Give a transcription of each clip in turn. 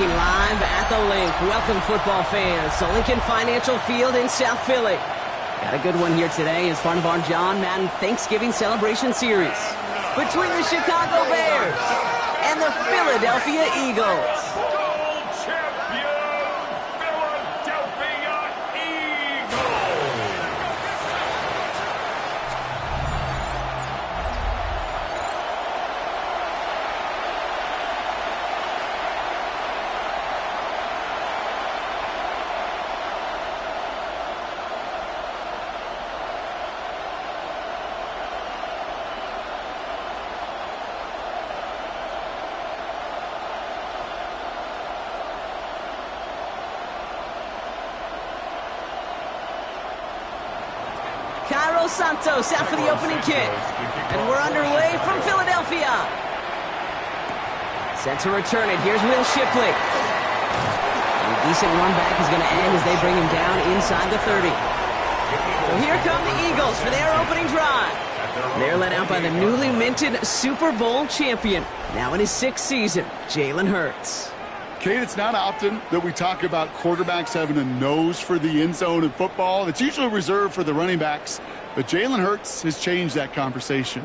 Looking live at the link. Welcome, football fans, to Lincoln Financial Field in South Philly. Got a good one here today as part of our John Madden Thanksgiving Celebration Series between the Chicago Bears and the Philadelphia Eagles. Santos out for the opening kick. And we're underway from Philadelphia. Set to return it. Here's Will Shipley. And a decent run back is going to end as they bring him down inside the 30. So here come the Eagles for their opening drive. They're led out by the newly minted Super Bowl champion, now in his 6th season, Jalen Hurts. Kate, it's not often that we talk about quarterbacks having a nose for the end zone in football. It's usually reserved for the running backs. But Jalen Hurts has changed that conversation.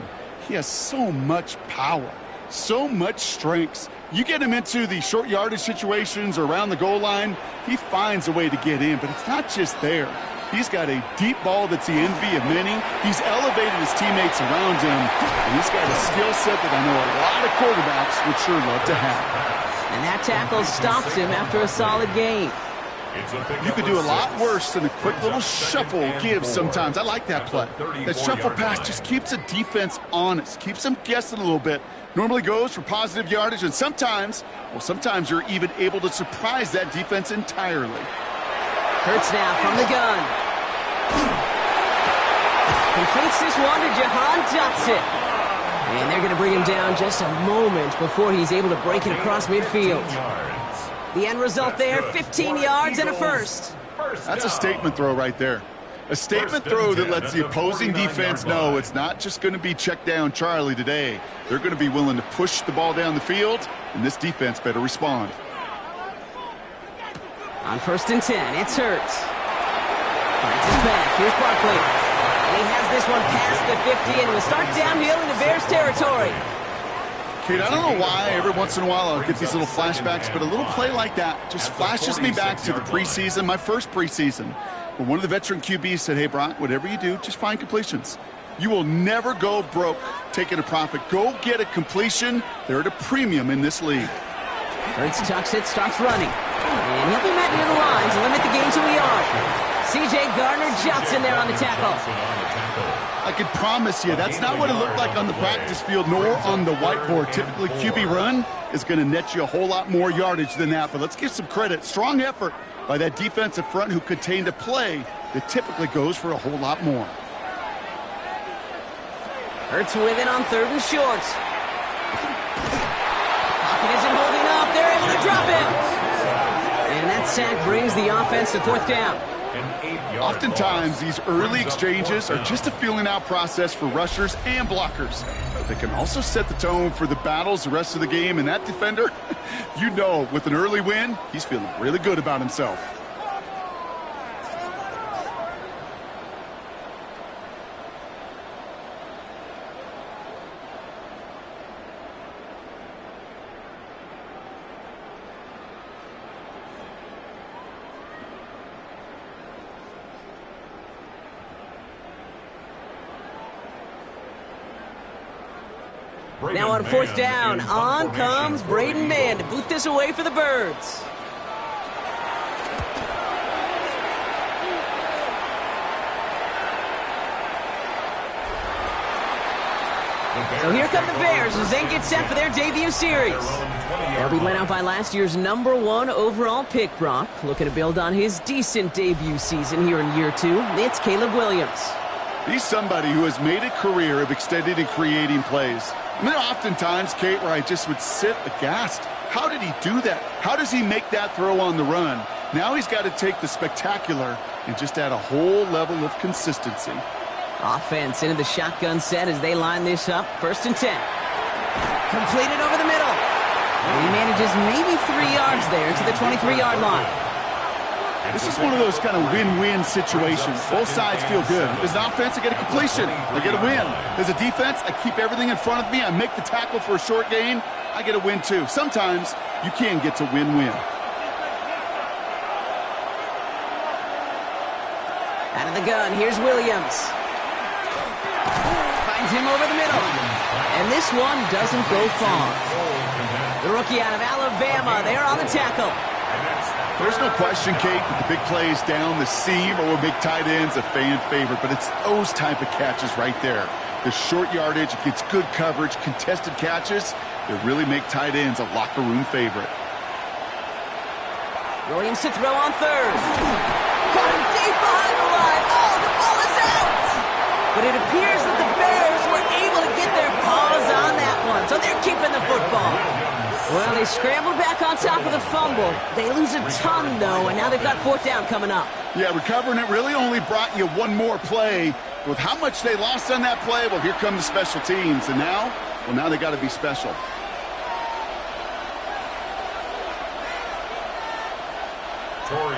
He has so much power, so much strength. You get him into the short yardage situations or around the goal line, he finds a way to get in. But it's not just there. He's got a deep ball that's the envy of many. He's elevated his teammates around him. And he's got a skill set that I know a lot of quarterbacks would sure love to have. And that tackle stops him after a solid gain. You could do a lot worse than a quick little shuffle give sometimes. I like that play. That shuffle pass just keeps the defense honest, keeps them guessing a little bit. Normally goes for positive yardage, and sometimes you're even able to surprise that defense entirely. Hurts now from the gun. Completes this one to Jahan Dotson. And they're going to bring him down just a moment before he's able to break it across midfield. The end result there, 15 yards and a first. That's a statement throw right there. A statement throw that lets the opposing defense know it's not just going to be check down Charlie today. They're going to be willing to push the ball down the field, and this defense better respond. On 1st and 10, it's Hurts. Finds his back. Here's Barkley. And he has this one past the 50 and will start downhill into Bears territory. Kate, I don't know why every once in a while I'll get these little flashbacks, but a little play like that just flashes me back to the preseason, my first preseason, where one of the veteran QBs said, hey, Brock, whatever you do, just find completions. You will never go broke taking a profit. Go get a completion. They're at a premium in this league. Hurts tucks it, starts running. And he'll be met near the line to limit the gain to a yard. C.J. Gardner-Johnson there on the tackle. I can promise you that's not what it looked like on the practice field nor on the whiteboard. Typically, QB run is going to net you a whole lot more yardage than that. But let's give some credit. Strong effort by that defensive front who contained a play that typically goes for a whole lot more. Hurts with it on 3rd and short. Pocket isn't holding up. They're able to drop him. And that sack brings the offense to 4th down. Oftentimes, these early exchanges are just a feeling out process for rushers and blockers. They can also set the tone for the battles the rest of the game. And that defender, you know, with an early win, he's feeling really good about himself. Now on 4th down, on comes Braden Mann to boot this away for the Birds. So here come the Bears as they get set for their debut series. They'll be led out by last year's #1 overall pick, Brock. Looking to build on his decent debut season here in year 2. It's Caleb Williams. He's somebody who has made a career of extending and creating plays. I mean, oftentimes, Kate, where I just would sit aghast. How did he do that? How does he make that throw on the run? Now he's got to take the spectacular and just add a whole level of consistency. Offense into the shotgun set as they line this up. 1st and 10. Completed over the middle. And he manages maybe 3 yards there to the 23-yard line. This is one of those kind of win-win situations. Both sides feel good. As an offense, I get a completion. I get a win. As a defense, I keep everything in front of me. I make the tackle for a short gain. I get a win, too. Sometimes you can get to win-win. Out of the gun, here's Williams. Finds him over the middle. And this one doesn't go far. The rookie out of Alabama, they're on the tackle. There's no question, Kate, that the big plays down the seam or big tight ends a fan favorite, but it's those type of catches right there. The short yardage, it gets good coverage, contested catches that really make tight ends a locker room favorite. Williams to throw on third. Caught him deep behind the line. Oh, the ball is out! But it appears that the Bears were able to get their paws on that one, so they're keeping the football. Well, they scrambled back on top of the fumble. They lose a ton, though, and now they've got fourth down coming up. Yeah, recovering it really only brought you one more play. With how much they lost on that play, well, here come the special teams. And now, well, now they got to be special.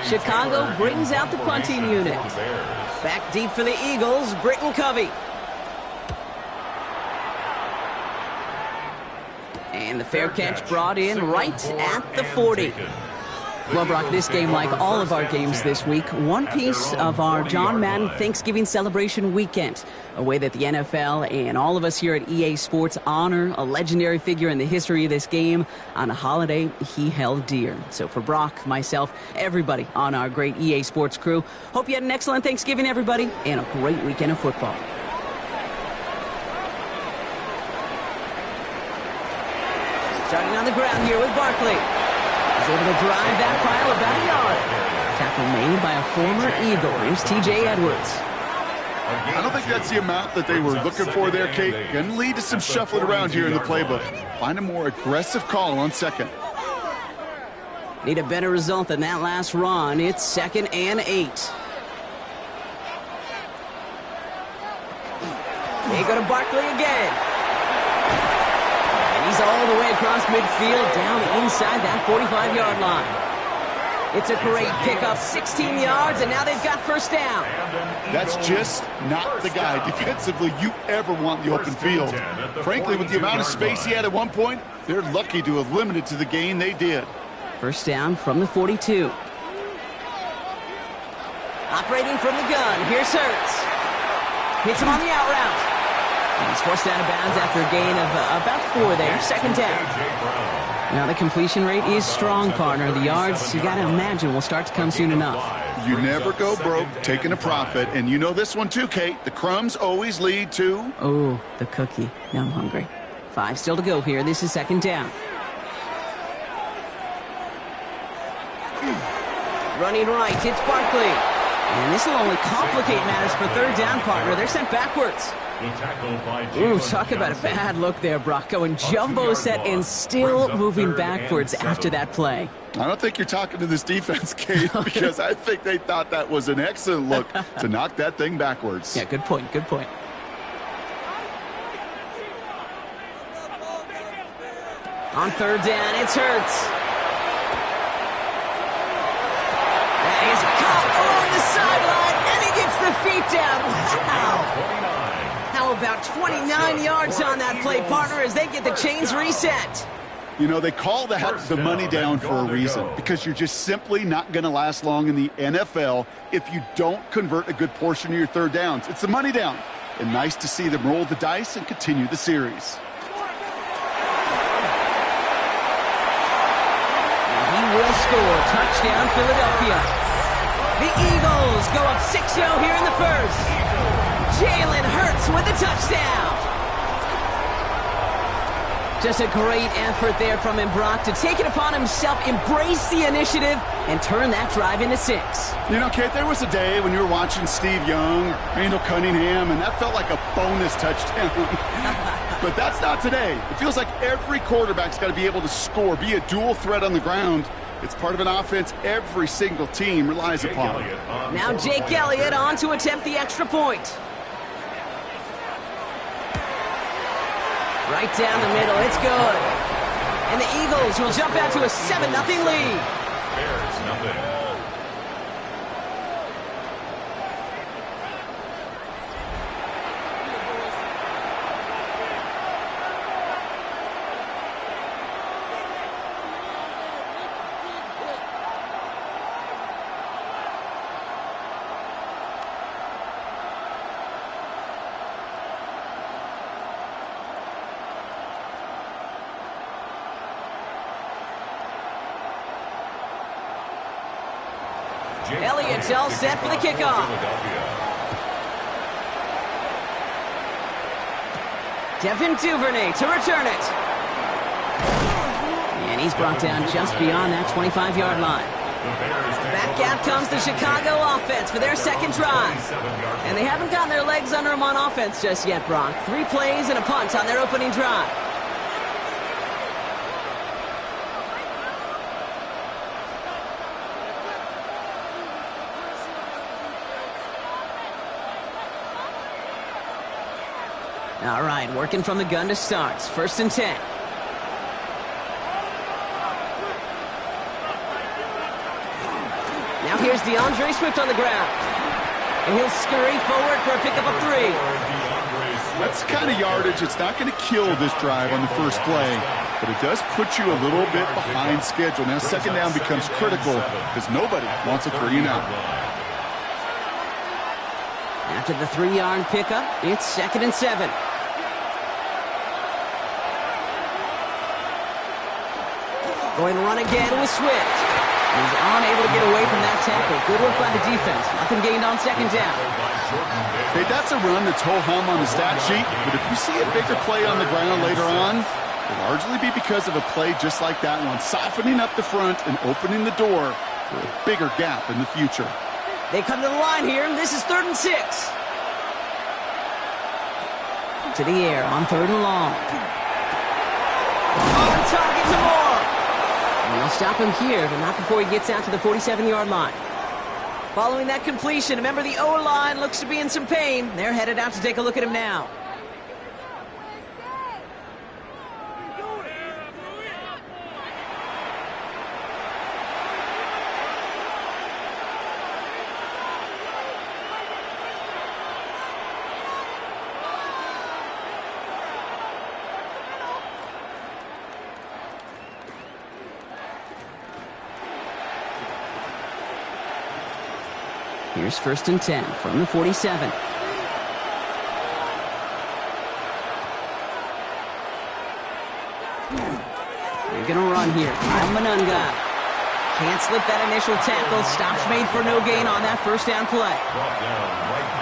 Chicago brings out the punting unit. Back deep for the Eagles, Britton Covey. And the fair catch brought in right at the 40. Well, Brock, this game, like all of our games this week, one piece of our John Madden Thanksgiving celebration weekend, a way that the NFL and all of us here at EA Sports honor a legendary figure in the history of this game on a holiday he held dear. So for Brock, myself, everybody on our great EA Sports crew, hope you had an excellent Thanksgiving, everybody, and a great weekend of football. Starting on the ground here with Barkley. He's able to drive that pile about a yard. Tackle made by a former Eagle. Here's T.J. Edwards. I don't think that's the amount that they were looking for there, Kate. Going to lead to some shuffling around here in the playbook. Find a more aggressive call on second. Need a better result than that last run. It's 2nd and 8. They go to Barkley again. He's all the way across midfield, down inside that 45-yard line. It's a great pickup, 16 yards, and now they've got first down. That's just not the guy defensively you ever want in the open field. Frankly, with the amount of space he had at one point, they're lucky to have limited to the gain they did. First down from the 42. Operating from the gun, here's Hurts. Hits him on the out route. He's forced out of bounds after a gain of about 4 there. Second down. Now the completion rate is strong, partner. The yards, you got to imagine, will start to come soon enough. You never go broke taking a profit. And you know this one too, Kate. The crumbs always lead to... Oh, the cookie. Now I'm hungry. 5 still to go here. This is second down. Running right, it's Barkley. And this will only complicate matters for third down, partner. They're sent backwards. Ooh, talk about a bad look there, Brock. Going jumbo set and still moving backwards after that play. I don't think you're talking to this defense, Kate, because I think they thought that was an excellent look to knock that thing backwards. Yeah, good point, good point. On third down, it's Hurts. He's caught along the sideline, and he gets the feet down. Wow. How about 29 yards on that play, partner, as they get the chains reset? You know, they call that the money down for a reason, because you're just simply not going to last long in the NFL if you don't convert a good portion of your third downs. It's the money down. And nice to see them roll the dice and continue the series. And he will score. Touchdown, Philadelphia. The Eagles go up 6-0 here in the first. Jalen Hurts with the touchdown. Just a great effort there from him, Brock, to take it upon himself, embrace the initiative, and turn that drive into 6. You know, Kate, there was a day when you were watching Steve Young or Randall Cunningham, and that felt like a bonus touchdown. But that's not today. It feels like every quarterback's got to be able to score, be a dual threat on the ground. It's part of an offense every single team relies upon. Now Jake Elliott on to attempt the extra point. Right down the middle, it's good. And the Eagles will jump out to a 7-0 lead. Bears nothing. Elliott's all set for the kickoff. Devin Duvernay to return it. And he's brought down just beyond that 25-yard line. Back out comes the Chicago offense for their second drive. And they haven't gotten their legs under them on offense just yet, Brock. 3 plays and a punt on their opening drive. All right, working from the gun to start. 1st and 10. Now here's DeAndre Swift on the ground. And he'll scurry forward for a pickup of 3. That's the kind of yardage. It's not going to kill this drive on the first play, but it does put you a little bit behind schedule. Now second down becomes critical because nobody wants a 3-and-out. After the 3-yard pickup, it's 2nd and 7. Going to run again with Swift. He's unable to get away from that tackle. Good work by the defense. Nothing gained on second down. Hey, that's a run that's ho-hum on the stat sheet, but if you see a bigger play on the ground later on, it'll largely be because of a play just like that one, softening up the front and opening the door for a bigger gap in the future. They come to the line here, and this is 3rd and 6. To the air on 3rd and long. On target to Moore. And they'll stop him here, but not before he gets out to the 47-yard line. Following that completion, remember the O-line looks to be in some pain. They're headed out to take a look at him now. Here's 1st and 10 from the 47. They're going to run here. Kyle Manunga. Can't slip that initial tackle. Stops made for no gain on that 1st down play.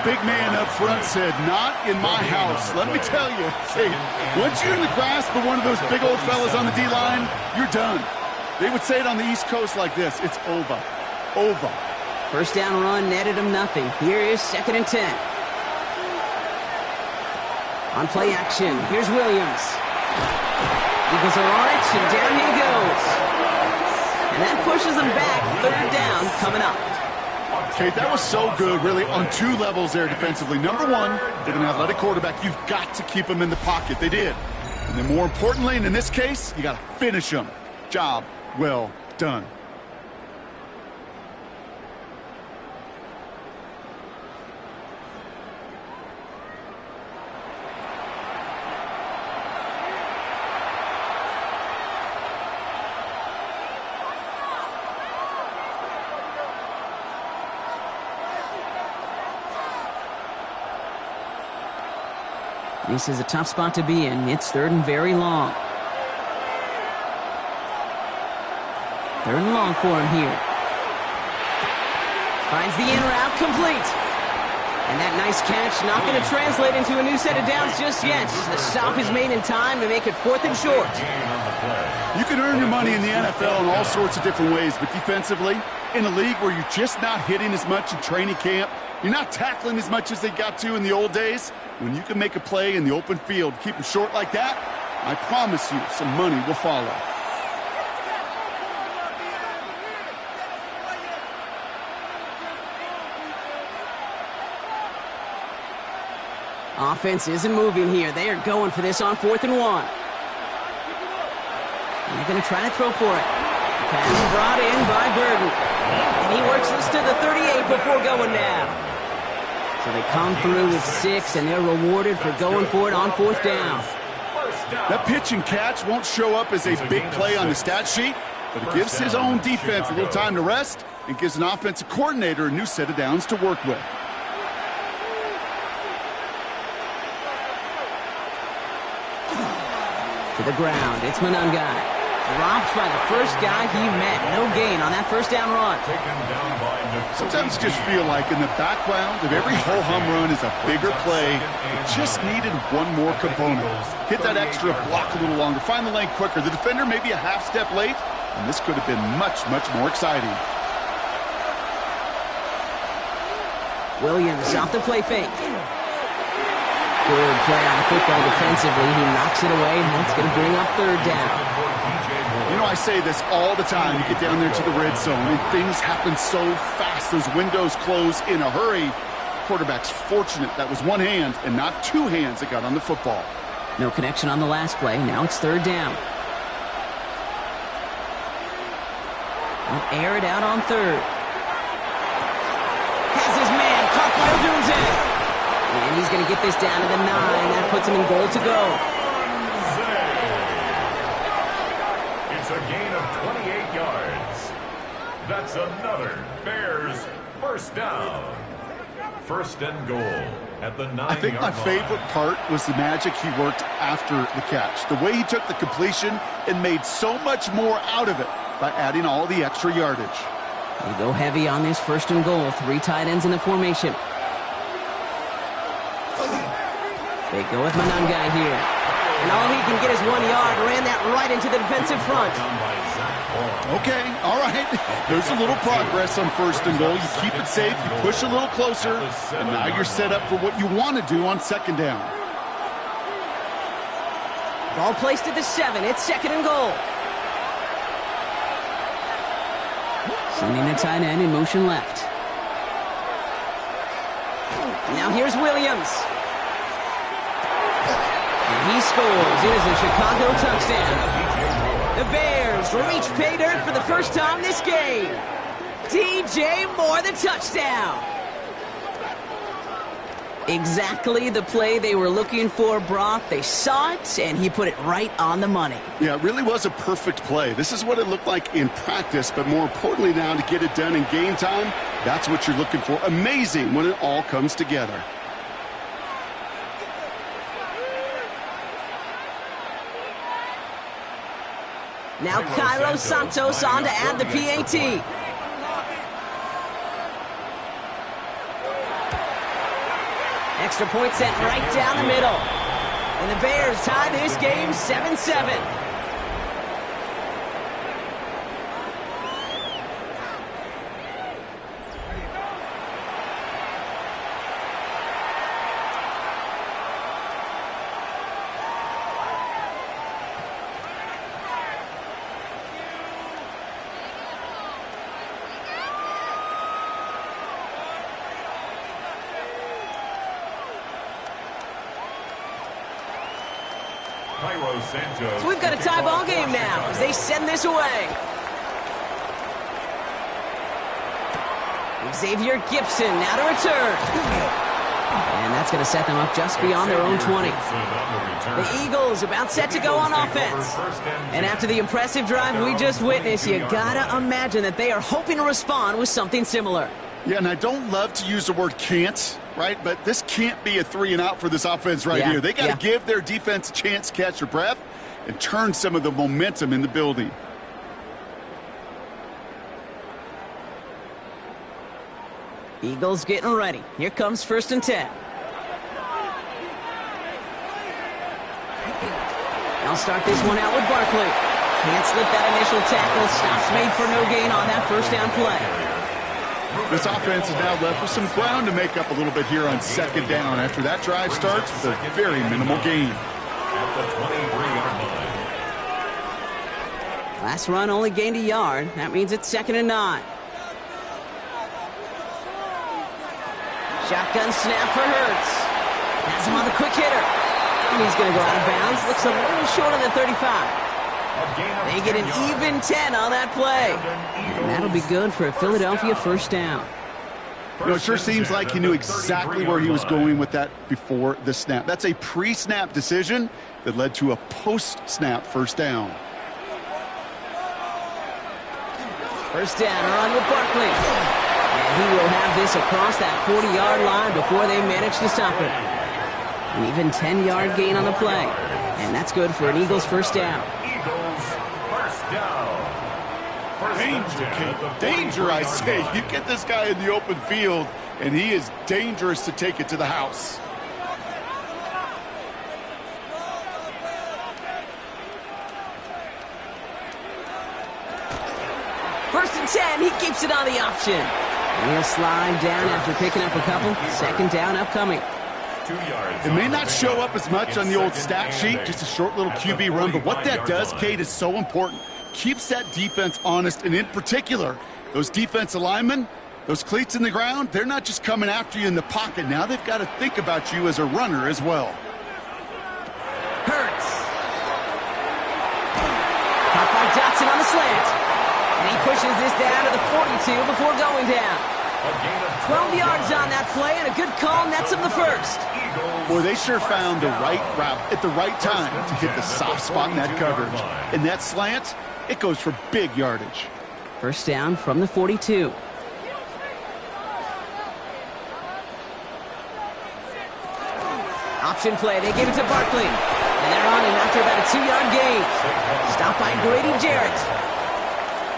Big man up front said, not in my house. Let me tell you, hey, once you're in the grasp of one of those big old fellas on the D-line, you're done. They would say it on the East Coast like this. It's over. Over. 1st down run netted him nothing. Here is 2nd and 10. On play action, here's Williams. Eagles are on it, and down he goes. And that pushes them back. 3rd down coming up. Okay, that was so good, really, on 2 levels there defensively. Number 1, with an athletic quarterback, you've got to keep him in the pocket. They did. And then more importantly, and in this case, you got to finish him. Job well done. This is a tough spot to be in. It's 3rd and very long. 3rd and long for him here. Finds the in route complete. And that nice catch not going to translate into a new set of downs just yet. The stop is made in time to make it 4th and short. You can earn your money in the NFL in all sorts of different ways, but defensively, in a league where you're just not hitting as much in training camp, you're not tackling as much as they got to in the old days, when you can make a play in the open field, keep them short like that, I promise you some money will follow. Offense isn't moving here. They are going for this on 4th and 1. They're going to try to throw for it. Pass brought in by Burden. And he works this to the 38 before going down. So they come through with 6, and they're rewarded for going for it on 4th down. That pitch and catch won't show up as a big play on the stat sheet, but it gives his own defense a little time to rest and gives an offensive coordinator a new set of downs to work with. To the ground, it's Manungai. Dropped by the first guy he met. No gain on that first down run. Sometimes you just feel like in the background of every ho-hum run is a bigger play. It just needed one more component. Hit that extra block a little longer. Find the lane quicker. The defender may be a half step late, and this could have been much, much more exciting. Williams off the play fake. Good play on the football defensively. He knocks it away, and that's going to bring up 3rd down. You know, I say this all the time. You get down there to the red zone, and things happen so fast. Those windows close in a hurry. Quarterback's fortunate that was one hand and not 2 hands that got on the football. No connection on the last play. Now it's 3rd down. They'll air it out on 3rd. Has his man caught by Odunze. And he's going to get this down to the 9. That puts him in goal to go. A gain of 28 yards. That's another Bears first down. 1st and goal at the 9-yard line. I think my favorite part was the magic he worked after the catch. The way he took the completion and made so much more out of it by adding all the extra yardage. They go heavy on this 1st and goal. 3 tight ends in the formation. They go with Manungai here. And all he can get is 1 yard. Ran that right into the defensive front. Okay, all right. There's a little progress on 1st and goal. You keep it safe, you push a little closer, and now you're set up for what you want to do on 2nd down. Ball placed at the 7. It's 2nd and goal. Sending the tight end in motion left. Now here's Williams. He scores. It is a Chicago touchdown. The Bears reach pay dirt for the first time this game. DJ Moore, the touchdown. Exactly the play they were looking for, Brock. They saw it, and he put it right on the money. Yeah, it really was a perfect play. This is what it looked like in practice, but more importantly now to get it done in game time, that's what you're looking for. Amazing when it all comes together. Now Cairo Santos on to add the PAT. Extra point sent right down the middle. And the Bears tie this game 7-7. So we've got a tie ball game now as they send this away. Xavier Gibson now to return. And that's going to set them up just beyond their own 20. The Eagles about set to go on offense. And after the impressive drive we just witnessed, you got to imagine that they are hoping to respond with something similar. Yeah, and I don't love to use the word can't, right? But this can't be a 3 and out for this offense right here. They got to give their defense a chance to catch their breath and turn some of the momentum in the building. Eagles getting ready. Here comes 1st and 10. They'll start this one out with Barkley. Can't slip that initial tackle. Stops made for no gain on that 1st down play. This offense is now left with some ground to make up a little bit here on 2nd down after that drive starts with a very minimal gain. At the 23-yard line. Last run only gained a yard. That means it's 2nd and 9. Shotgun snap for Hurts. Has him on the quick hitter. And he's going to go out of bounds. Looks a little short of the 35. They get an even 10 on that play. And that'll be good for a Philadelphia first down. You know, it sure seems like he knew exactly where he was going with that before the snap. That's a pre-snap decision that led to a post-snap first down. First down, run with Barkley. And he will have this across that 40-yard line before they manage to stop it. An even 10-yard gain on the play. And that's good for an Eagles first down. Danger, Kate. Danger, I say. You get this guy in the open field, and he is dangerous to take it to the house. First and 10, he keeps it on the option. And he'll slide down after picking up a couple. Second down upcoming. It may not show up as much on the old stat sheet, just a short little QB run, but what that does, Kate, is so important. Keeps that defense honest, and in particular, those defensive linemen, those cleats in the ground, they're not just coming after you in the pocket. Now they've got to think about you as a runner as well. Hurts. Caught by Dotson on the slant. And he pushes this down to the 42 before going down. 12 yards on that play, and a good call nets him the first. Boy, they sure found the right route at the right time to hit the soft spot in that coverage. And that slant, it goes for big yardage. First down from the 42. Option play, they give it to Barkley. And they're on him after about a 2-yard gain. Stopped by Grady Jarrett.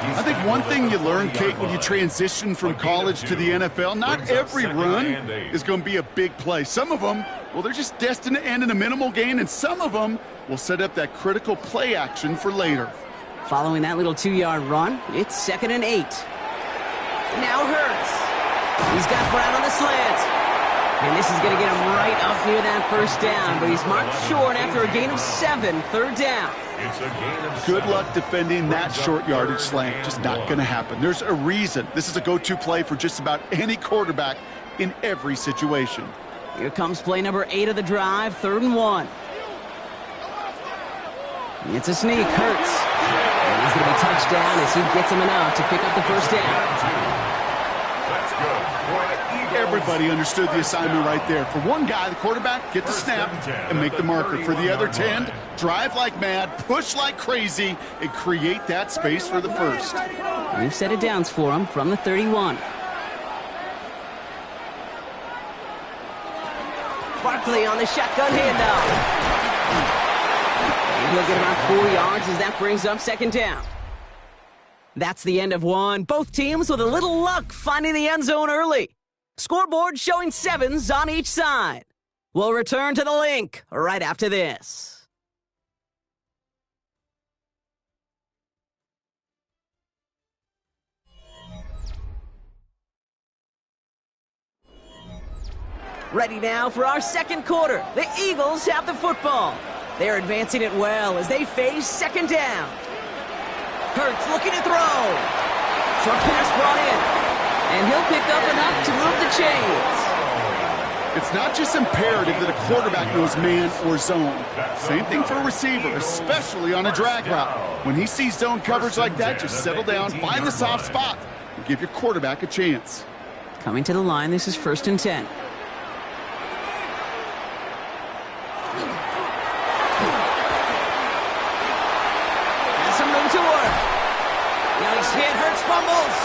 I think one thing you learn, Kate, when you transition from college to the NFL, not every run is going to be a big play. Some of them, well, they're just destined to end in a minimal gain, and some of them will set up that critical play action for later. Following that little 2-yard run, it's 2nd and 8. Now Hurts. He's got Brown on the slant. And this is going to get him right up near that first down, but he's marked short after a gain of 7, third down. Good luck defending that short yardage slant. Just not going to happen. There's a reason. This is a go-to play for just about any quarterback in every situation. Here comes play number 8 of the drive, 3rd and 1. It's a sneak, Hurts. And he's going to be touched down as he gets him enough to pick up the first down. Everybody understood the assignment right there. For one guy, the quarterback, get the snap and make the marker. For the other 10, drive like mad, push like crazy, and create that space for the first. We've set it downs for him from the 31. Barkley on the shotgun handoff. And he'll get about 4 yards as that brings up 2nd down. That's the end of one. Both teams with a little luck finding the end zone early. Scoreboard showing 7s on each side. We'll return to the link right after this. Ready now for our second quarter. The Eagles have the football. They're advancing it well as they face 2nd down. Hurts looking to throw. Short pass brought in. And he'll pick up enough to move the chains. It's not just imperative that a quarterback knows man or zone. Same thing for a receiver, especially on a drag route. When he sees zone coverage like that, just settle down, find the soft spot, and give your quarterback a chance. Coming to the line, this is 1st and 10. Has some room to work. Now he's hit, Hurts fumbles.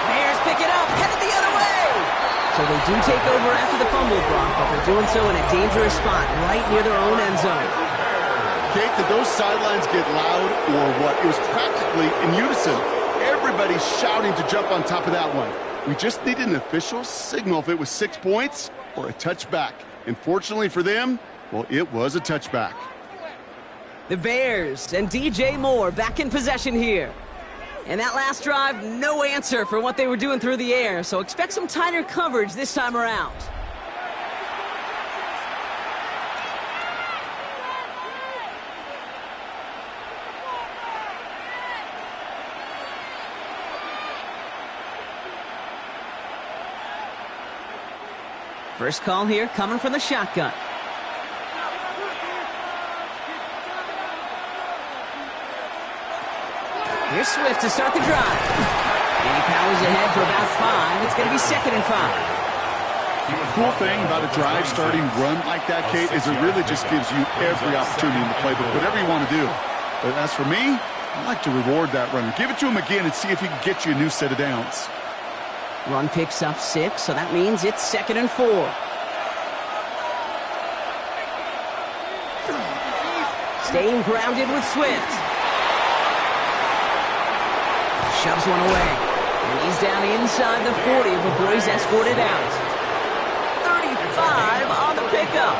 Bears pick it up, headed the other way. So they do take over after the fumble block, but they're doing so in a dangerous spot right near their own end zone. Kate, did those sidelines get loud or what? It was practically in unison. Everybody's shouting to jump on top of that one. We just needed an official signal if it was 6 points or a touchback. And fortunately for them, well, it was a touchback. The Bears and DJ Moore back in possession here. And that last drive, no answer for what they were doing through the air, so expect some tighter coverage this time around. First call here coming from the shotgun. Here's Swift to start the drive. And he powers ahead for about 5. It's going to be 2nd and 5. The cool thing about a drive starting run like that, Kate, is it really just gives you every opportunity in the playbook, whatever you want to do. But as for me, I like to reward that runner. Give it to him again and see if he can get you a new set of downs. Run picks up 6, so that means it's 2nd and 4. Staying grounded with Swift. Shoves one away. And he's down inside the 40 before he's escorted out. 35 on the pickup.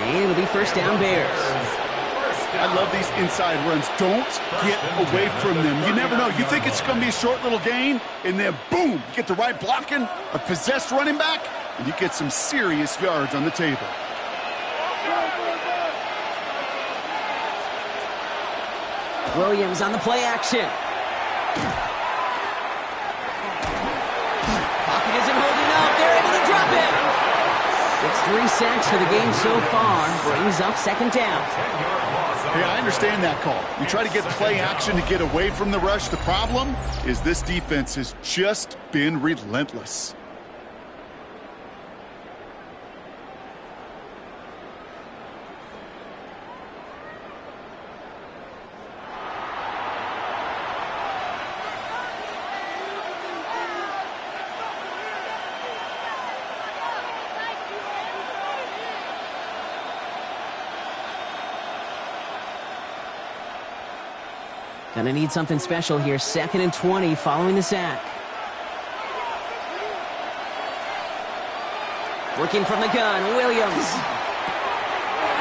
And it'll be 1st down Bears. I love these inside runs. Don't get away from them. You never know. You think it's going to be a short little gain, and then boom, you get the right blocking, a possessed running back, and you get some serious yards on the table. Williams on the play action. Pocket isn't holding up. They're able to drop it. It's 3 sacks for the game so far. Brings up 2nd down. Hey, I understand that call. You try to get play action to get away from the rush. The problem is this defense has just been relentless. Gonna need something special here. 2nd and 20 following the sack. Working from the gun, Williams.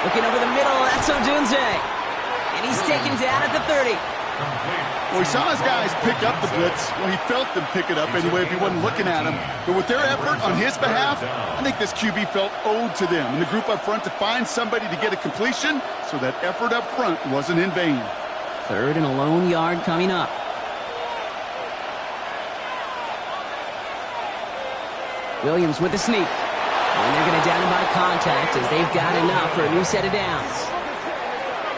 Looking over the middle, that's Odunze. And he's taken down at the 30. Well, he saw his guys pick up the blitz. Well, he felt them pick it up anyway if he wasn't looking at him. But with their effort on his behalf, I think this QB felt owed to them and the group up front to find somebody to get a completion, so that effort up front wasn't in vain. 3rd and a lone yard coming up. Williams with the sneak. And they're going to down him by contact as they've got enough for a new set of downs.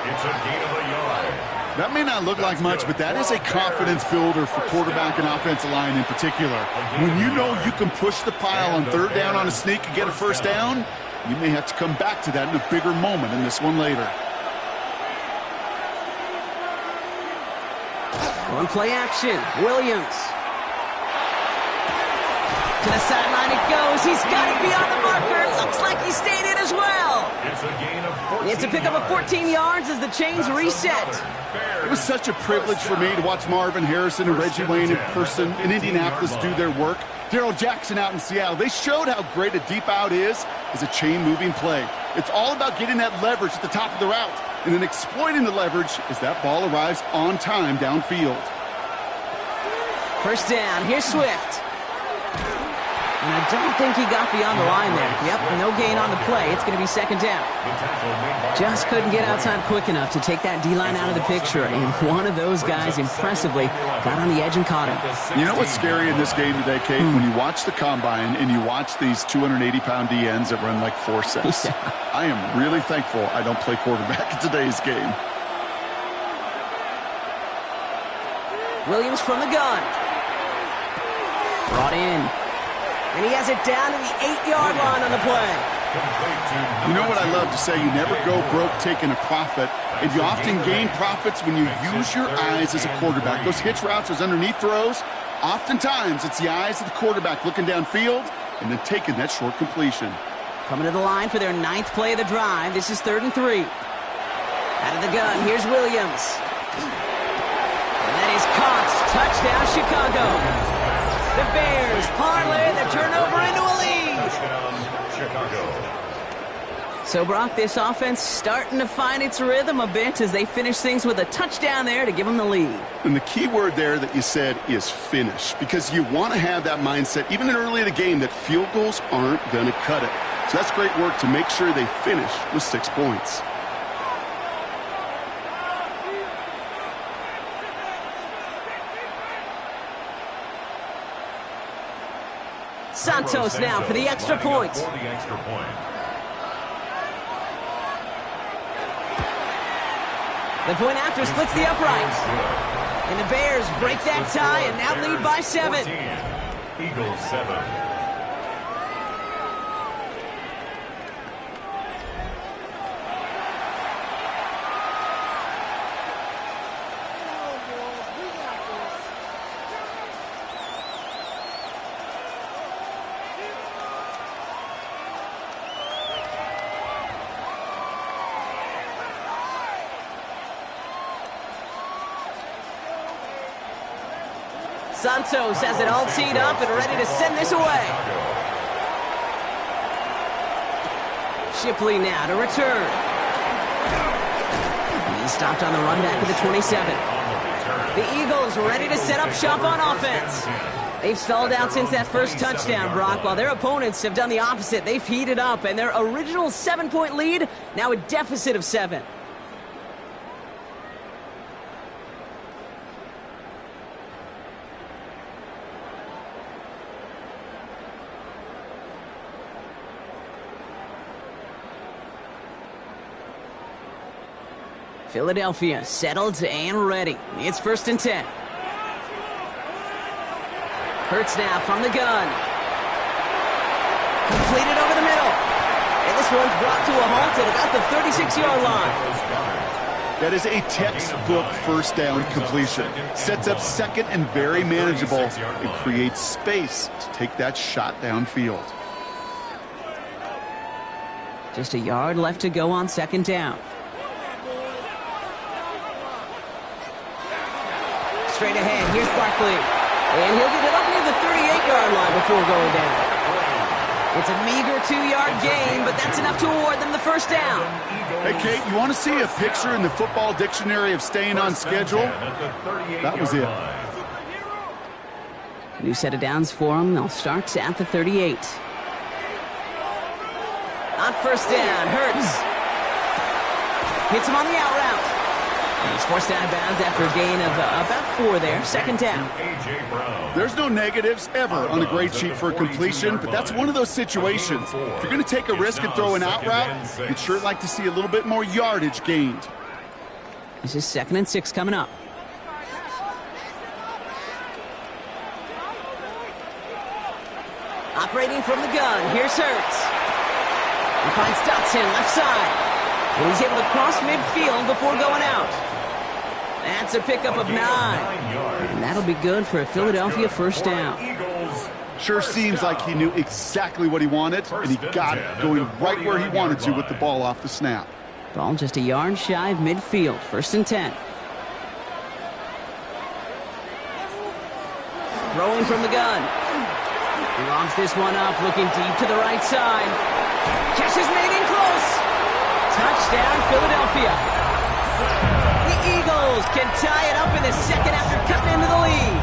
It's a gain of a yard. That may not look like much, but that is a confidence builder for quarterback and offensive line in particular. When you know you can push the pile on 3rd down on a sneak and get a 1st down, you may have to come back to that in a bigger moment in this one later. On play action, Williams. To the sideline it goes. He's got it beyond the marker. Looks like he stayed in as well. It's a gain of 14 It's a pickup of 14 yards as the chains reset. It was such a privilege for me to watch Marvin Harrison and Reggie Wayne in person in Indianapolis do their work. Darrell Jackson out in Seattle. They showed how great a deep out is as a chain-moving play. It's all about getting that leverage at the top of the route and then exploiting the leverage as that ball arrives on time downfield. 1st down. Here's Swift. And I don't think he got beyond the line there. Yep, no gain on the play. It's going to be 2nd down. Just couldn't get outside quick enough to take that D-line out of the picture. And one of those guys impressively got on the edge and caught him. You know what's scary in this game today, Kate? When you watch the combine and you watch these 280-pound DNs that run like 4.6. Yeah. I am really thankful I don't play quarterback in today's game. Williams from the gun. Brought in. And he has it down to the 8-yard line on the play. You know what I love to say? You never go broke taking a profit. And you often gain profits when you use your eyes as a quarterback. Those hitch routes, those underneath throws, oftentimes it's the eyes of the quarterback looking downfield and then taking that short completion. Coming to the line for their 9th play of the drive. This is 3rd and 3. Out of the gun, here's Williams. And that is caught. Touchdown, Chicago. The Bears parlay the turnover into a lead. Touchdown, Chicago. So, Brock, this offense starting to find its rhythm a bit as they finish things with a touchdown there to give them the lead. And the key word there that you said is finish, because you want to have that mindset, even early in the game, that field goals aren't going to cut it. So that's great work to make sure they finish with 6 points. Santos now for the extra point. The point after splits the upright. And the Bears break that tie and now lead by 7. 14, Eagles 7. Santos has it all teed up and ready to send this away. Shipley now to return. He's stopped on the run back of the 27. The Eagles ready to set up shop on offense. They've stalled out since that first touchdown, Brock, while their opponents have done the opposite. They've heated up, and their original 7-point lead, now a deficit of 7. Philadelphia settled and ready. It's 1st and 10. Hurts now from the gun. Completed over the middle. And this one's brought to a halt at about the 36-yard line. That is a textbook first down completion. Sets up second and very manageable. It creates space to take that shot downfield. Just a yard left to go on 2nd down. Straight ahead, here's Barkley. And he'll get it up near the 38-yard line before going down. It's a meager 2-yard gain, but that's enough to award them the first down. Hey, Kate, you want to see a picture in the football dictionary of staying on schedule? That was it. New set of downs for them. They'll start at the 38. On 1st down, Hurts. Hits him on the out route. He's forced out of bounds after a gain of about 4 there. 2nd down. There's no negatives ever on a grade sheet for a completion, but that's one of those situations. If you're going to take a risk and throw an out route, you'd sure like to see a little bit more yardage gained. This is 2nd and 6 coming up. Operating from the gun, here's Hurts. He finds Dotson left side. And he's able to cross midfield before going out. That's a pickup of 9. And that'll be good for a Philadelphia first down. Sure seems like he knew exactly what he wanted, and he got it going right where he wanted to with the ball off the snap. Ball just a yard shy of midfield. 1st and 10. Throwing from the gun. He lobs this one up, looking deep to the right side. Catch is made in close. Touchdown, Philadelphia. The Eagles can tie it up in the 2nd after cutting into the lead.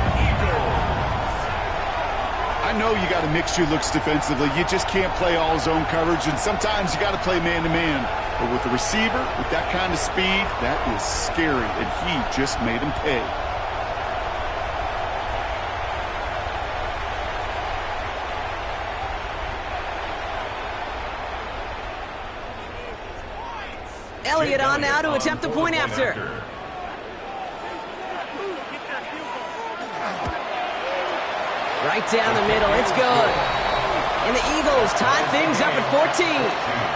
I know you got a mixture looks defensively. You just can't play all zone coverage, and sometimes you got to play man-to-man. But with the receiver, with that kind of speed, that is scary, and he just made him pay. Elliott on now to attempt the point after. Right down the middle, it's good. And the Eagles tie things up at 14.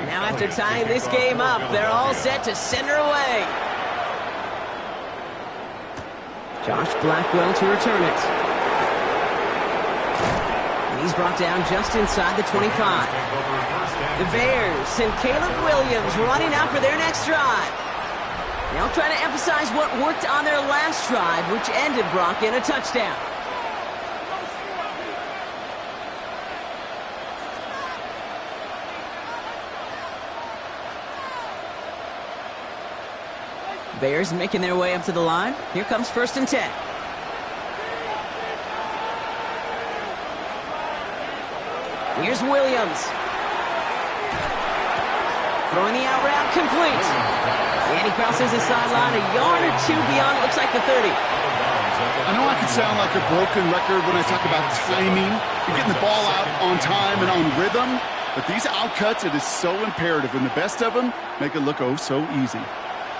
Now after tying this game up, they're all set to send her away. Josh Blackwell to return it. And he's brought down just inside the 25. The Bears send Caleb Williams running out for their next drive. They'll try to emphasize what worked on their last drive, which ended, Brock, in a touchdown. Bears making their way up to the line. Here comes 1st and 10. Here's Williams. Throwing the out route complete. And he crosses the sideline a yard or two beyond, it looks like the 30. I know I can sound like a broken record when I talk about timing and getting the ball out on time and on rhythm, but these outcuts, it is so imperative, and the best of them make it look oh so easy.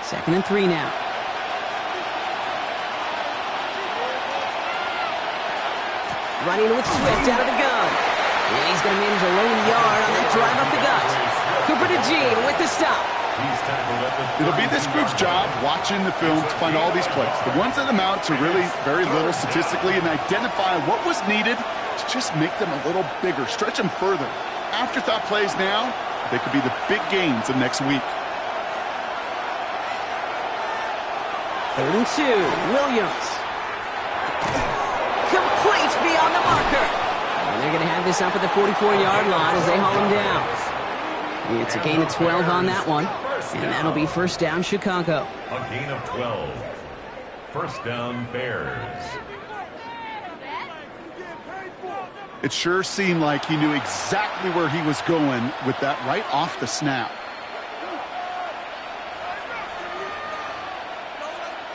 2nd and 3 now. Running with Swift out of the gun. And he's going to manage a lone yard on that drive up the gut. Cooper to Gene with the stop. It'll be this group's job watching the film to find all these plays, the ones that amount to really very little statistically, and identify what was needed to just make them a little bigger, stretch them further. Afterthought plays now, they could be the big gains of next week. 3rd and 2, Williams. Complete beyond the marker. And they're going to have this up at the 44-yard line as they haul him down. It's a gain of 12 on that one, and that'll be 1st down Chicago. A gain of 12. 1st down Bears. It sure seemed like he knew exactly where he was going with that right off the snap.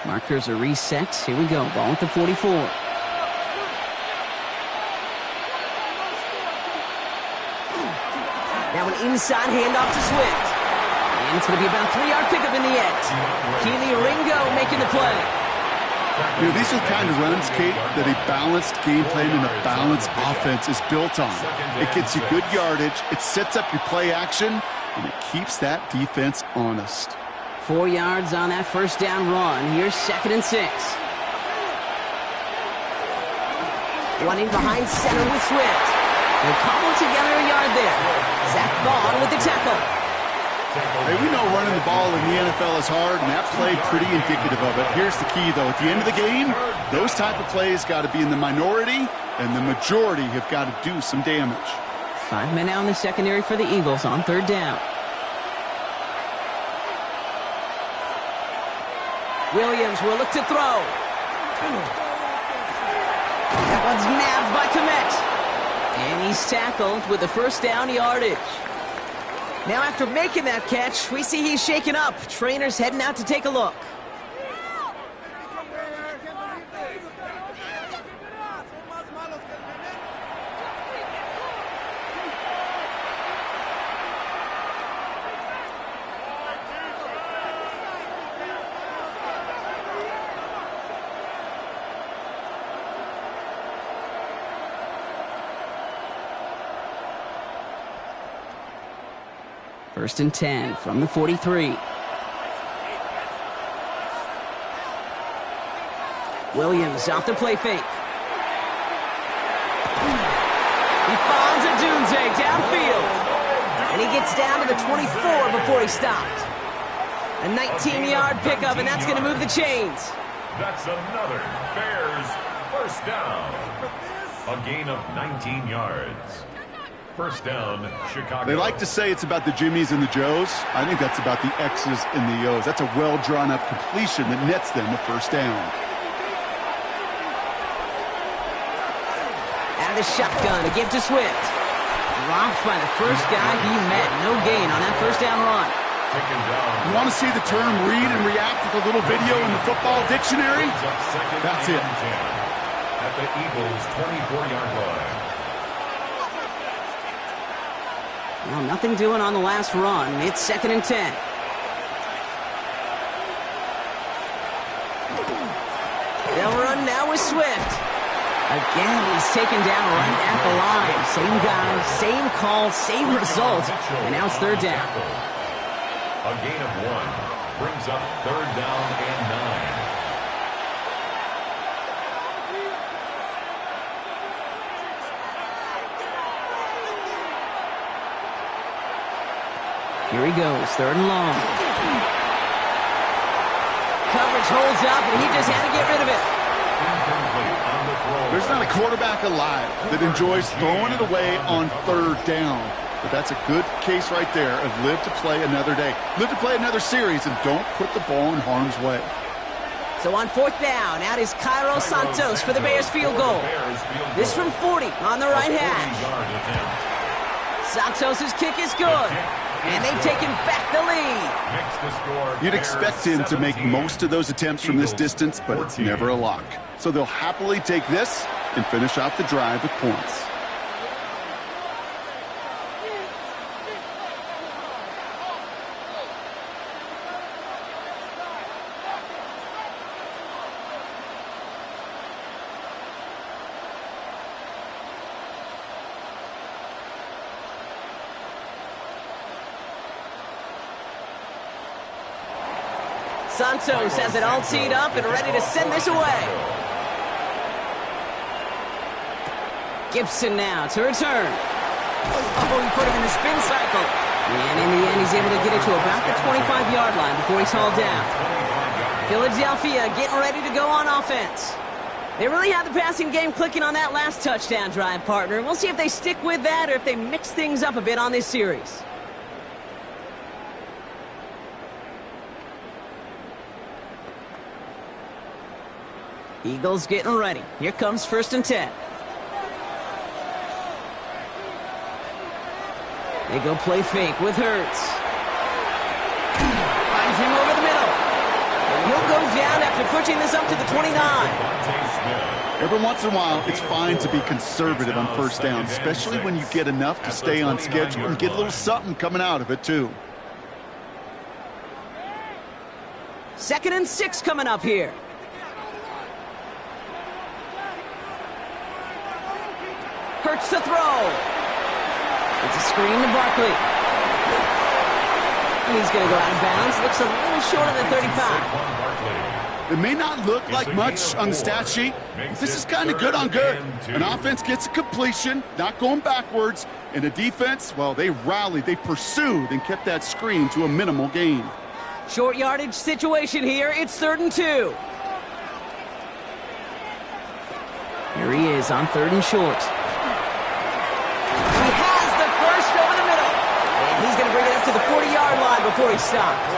Markers are reset. Here we go. Ball at the 44. Now an inside handoff to Swift. And it's going to be about a 3-yard pickup in the end. Keely Ringo making the play. You know, these are the kind of runs, Kate, that a balanced game plan and a balanced offense is built on. It gets you good yardage, it sets up your play action, and it keeps that defense honest. 4 yards on that 1st down run. Here's 2nd and 6. Running behind center with Swift. They'll cobble together a yard there. Zach Bond with the tackle. Hey, we know running the ball in the NFL is hard, and that play pretty indicative of it. Here's the key, though. At the end of the game, those type of plays got to be in the minority, and the majority have got to do some damage. 5 men out in the secondary for the Eagles on 3rd down. Williams will look to throw. That one's nabbed by Komet. And he's tackled with the 1st down yardage. Now after making that catch, we see he's shaken up. Trainer's heading out to take a look. First and 10 from the 43. Williams off the play fake. He finds a Dunze downfield. And he gets down to the 24 before he stopped. A 19-yard pickup, and that's going to move the chains. That's another Bears 1st down. A gain of 19 yards. 1st down, Chicago. They like to say it's about the Jimmies and the Joes. I think that's about the X's and the O's. That's a well-drawn-up completion that nets them a 1st down. Out of the shotgun, a give to Swift. Dropped by the first guy he met. No gain on that 1st down run. You want to see the term read and react with a little video in the football dictionary? That's it. At the Eagles' 24-yard line. Well, nothing doing on the last run. It's 2nd and 10. They'll run now with Swift. Again, he's taken down right at the line. Same guy, same call, same result. And now it's 3rd down. A gain of 1 brings up 3rd down and 9. Here he goes, 3rd and long. Coverage holds up, and he just had to get rid of it. There's not a quarterback alive that enjoys throwing it away on 3rd down. But that's a good case right there of live to play another day. Live to play another series, and don't put the ball in harm's way. So on 4th down, out is Cairo Santos for the Bears field goal. This from 40 on the right hash. Santos' kick is good. And they've taken back the lead. You'd expect him to make most of those attempts from this distance, but it's never a lock. So they'll happily take this and finish off the drive with points. Santos has it all teed up and ready to send this away. Gibson now to return. Oh, he put him in the spin cycle. And in the end, he's able to get it to about the 25-yard line before he's hauled down. Philadelphia getting ready to go on offense. They really had the passing game clicking on that last touchdown drive, partner. We'll see if they stick with that or if they mix things up a bit on this series. Eagles getting ready. Here comes 1st and 10. They go play fake with Hurts. Finds him over the middle. And he'll go down after pushing this up to the 29. Every once in a while, it's fine to be conservative on 1st down, especially when you get enough to stay on schedule and get a little something coming out of it, too. 2nd and 6 coming up here. Hurts to throw. It's a screen to Barkley. And he's going to go out of bounds. Looks a little short of the 35. It may not look like much on the stat sheet, but this is kind of good on good. An offense gets a completion, not going backwards, and the defense, well, they rallied, they pursued, and kept that screen to a minimal gain. Short yardage situation here. It's 3rd and 2. Here he is on 3rd and short. He has the first over the middle. And he's going to bring it up to the 40-yard line before he stops.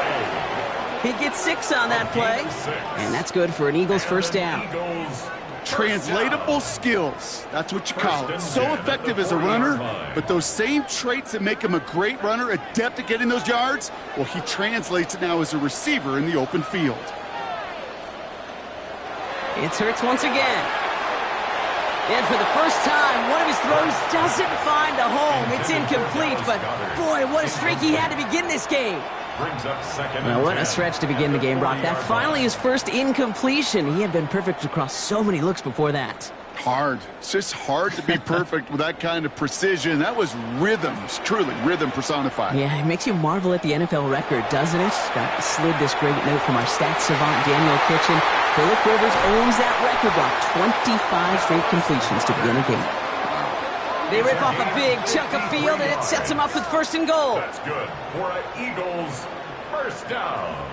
He gets 6 on that play. And that's good for an Eagles 1st down. Translatable skills. That's what you call it. So effective as a runner, but those same traits that make him a great runner, adept at getting those yards, well, he translates it now as a receiver in the open field. It's Hurts once again. And for the first time, one of his throws doesn't find a home. It's incomplete, but boy, what a streak he had to begin this game. Well, what a stretch to begin the game, Brock. That finally his first incompletion. He had been perfect across so many looks before that. Hard. It's just hard to be perfect with that kind of precision. That was rhythm. It's truly rhythm personified. Yeah, it makes you marvel at the NFL record, doesn't it? Got slid this great note from our stats savant, Daniel Kitchen. Phillip Rivers owns that record, Brock. 25 straight completions to begin a game. They rip off a big chunk of field, and it sets them up with 1st and goal. That's good for an Eagles 1st down.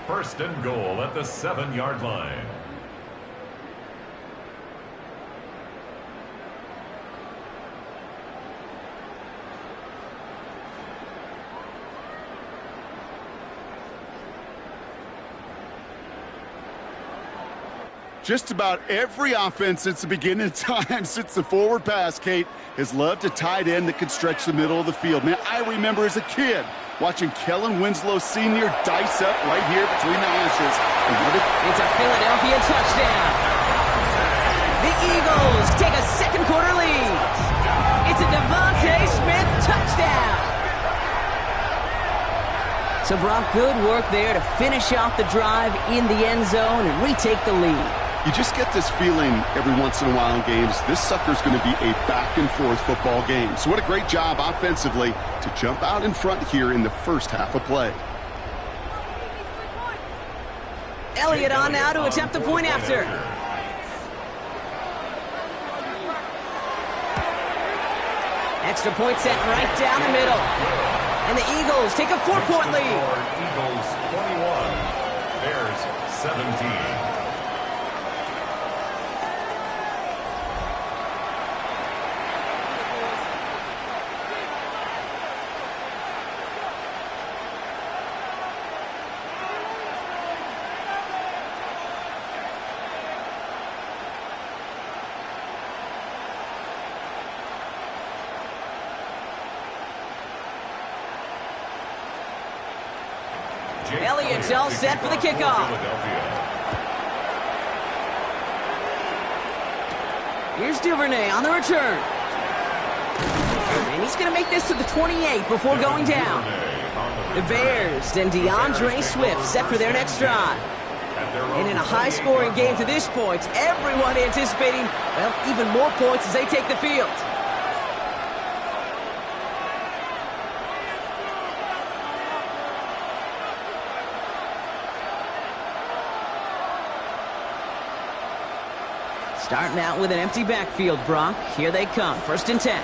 1st and goal at the 7-yard line. Just about every offense since the beginning of time, since the forward pass, Kate, has loved a tight end that could stretch the middle of the field. Man, I remember as a kid watching Kellen Winslow Sr. dice up right here between the hashes. It's a Philadelphia touchdown. The Eagles take a 2nd quarter lead. It's a Devontae Smith touchdown. So, Brock, good work there to finish off the drive in the end zone and retake the lead. You just get this feeling every once in a while in games, this sucker's going to be a back-and-forth football game. So what a great job offensively to jump out in front here in the first half of play. Elliott on now to attempt the point after. Extra point sent right down the middle. And the Eagles take a 4-point lead. Eagles 21, Bears 17. Elliott's all set for the kickoff. Here's Duvernay on the return. And he's going to make this to the 28 before going down. The Bears and DeAndre Swift set for their next drive. And in a high-scoring game to this point, everyone anticipating, well, even more points as they take the field. Starting out with an empty backfield, Brock. Here they come, 1st and 10.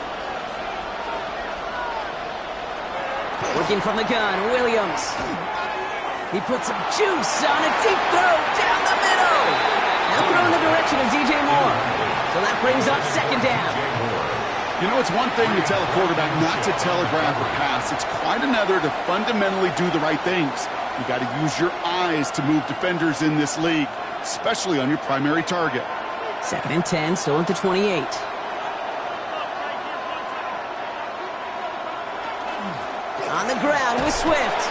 Working from the gun, Williams. He puts some juice on a deep throw down the middle. Now throw in the direction of DJ Moore. So that brings up 2nd down. You know, it's one thing to tell a quarterback not to telegraph a pass. It's quite another to fundamentally do the right things. You got to use your eyes to move defenders in this league, especially on your primary target. 2nd and 10, so at the 28. On the ground with Swift.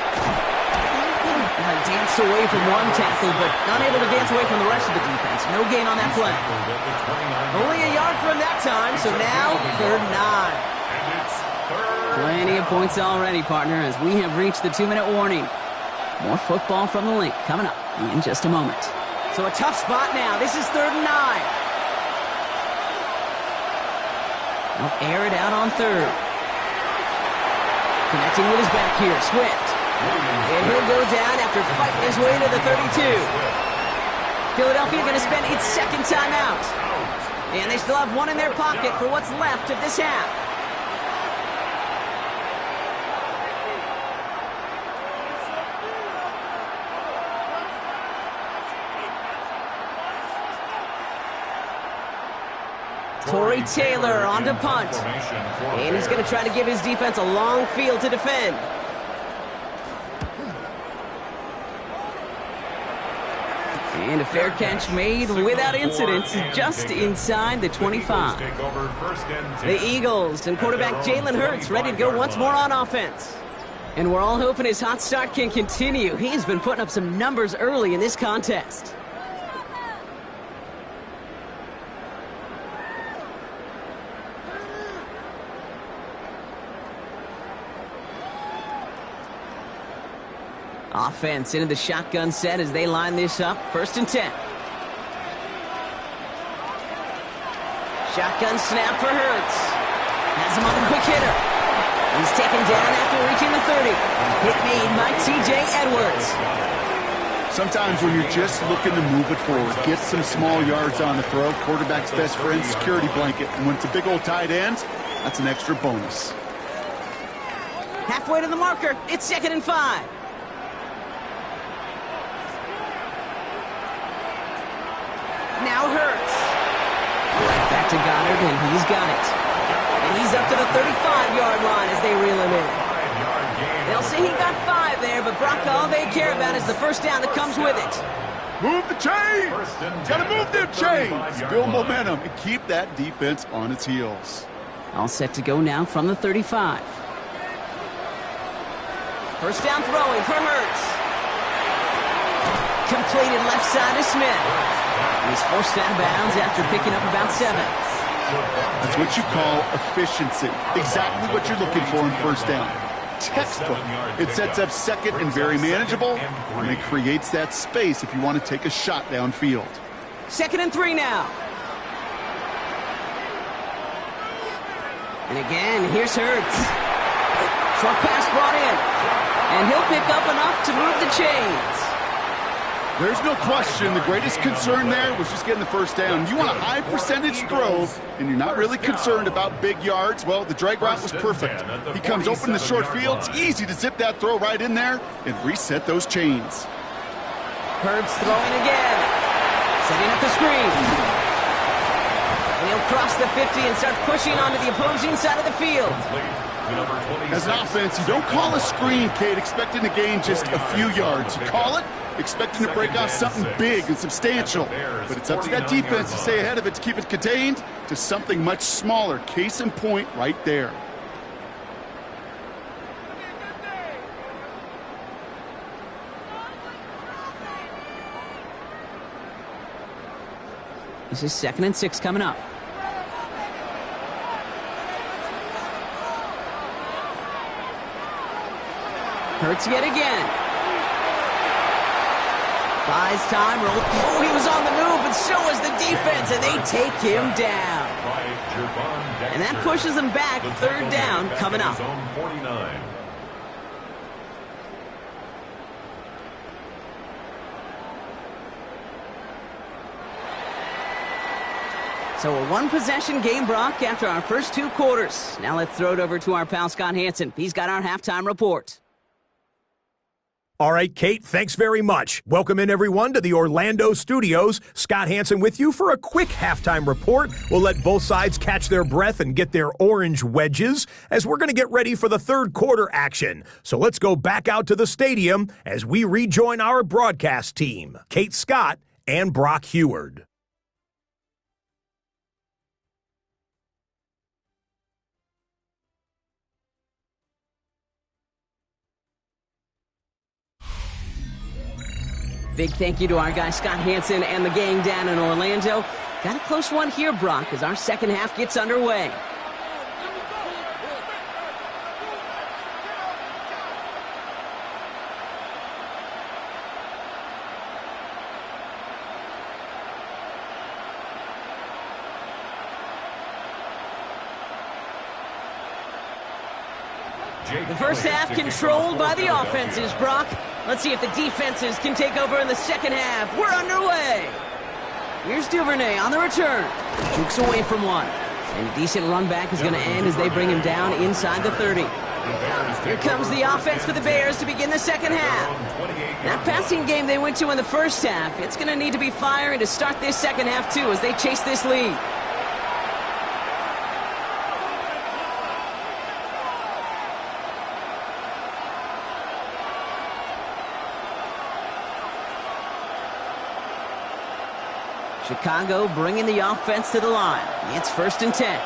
He danced away from one tackle, but unable to dance away from the rest of the defense. No gain on that play. Only a yard for him that time, so now 3rd and 9. Plenty of points already, partner, as we have reached the 2-minute warning. More football from the link coming up in just a moment. So a tough spot now. This is 3rd and 9. They'll air it out on 3rd. Connecting with his back here, Swift. And he'll go down after fighting his way to the 32. Philadelphia going to spend its 2nd timeout. And they still have one in their pocket for what's left of this half. Torrey Taylor on to punt. And he's going to try to give his defense a long field to defend. And a fair catch made without incident just inside the 25. The Eagles and quarterback Jalen Hurts ready to go once more on offense. And we're all hoping his hot start can continue. He's been putting up some numbers early in this contest. Offense into the shotgun set as they line this up. 1st and 10. Shotgun snap for Hurts. Has him on the quick hitter. He's taken down after reaching the 30. Hit made by TJ Edwards. Sometimes when you're just looking to move it forward, get some small yards on the throw, quarterback's best friend, security blanket. And when it's a big old tight end, that's an extra bonus. Halfway to the marker. It's 2nd and 5. Now Hurts. Right back to Goddard, and he's got it. And he's up to the 35-yard line as they reel him in. They'll say he got 5 there, but Brock, all they care about is the 1st down that comes with it. Move the chains! Gotta move them chains! Build momentum and keep that defense on its heels. All set to go now from the 35. 1st down throwing for Hurts. Completed left side to Smith. He's forced out of bounds after picking up about 7. That's what you call efficiency. Exactly what you're looking for in 1st down. Textbook. It sets up 2nd and very manageable, and it creates that space if you want to take a shot downfield. 2nd and 3 now. And again, here's Hurts. Short pass brought in. And he'll pick up enough to move the chains. There's no question the greatest concern there was just getting the 1st down. You want a high percentage throw, and you're not really concerned about big yards. Well, the drag route was perfect. He comes open in the short field. It's easy to zip that throw right in there and reset those chains. Hurts throwing again. Setting up the screen. And he'll cross the 50 and start pushing onto the opposing side of the field. As an offense, you don't call a screen, Kate, expecting to gain just a few yards. You call it expecting to break off something big and substantial. But it's up to that defense to stay ahead of it, to keep it contained to something much smaller. Case in point right there. This is 2nd and 6 coming up. Hurts yet again. Buys time. Oh, he was on the move, but so was the defense, and they take him down. And that pushes them back. 3rd down coming up. So a one-possession game, Brock, after our first 2 quarters. Now let's throw it over to our pal Scott Hansen. He's got our halftime report. All right, Kate, thanks very much. Welcome in, everyone, to the Orlando studios. Scott Hansen with you for a quick halftime report. We'll let both sides catch their breath and get their orange wedges as we're going to get ready for the 3rd quarter action. So let's go back out to the stadium as we rejoin our broadcast team, Kate Scott and Brock Heward. Big thank you to our guy Scott Hansen and the gang down in Orlando. Got a close one here, Brock, as our second half gets underway. The first half controlled by the offenses, Brock. Let's see if the defenses can take over in the second half. We're underway. Here's Duvernay on the return. Jukes away from one. And a decent run back is going to end as they bring him down inside the 30. Here comes the offense for the Bears to begin the second half. That passing game they went to in the first half, it's going to need to be firing to start this second half, too, as they chase this lead. Chicago bringing the offense to the line. It's 1st and 10.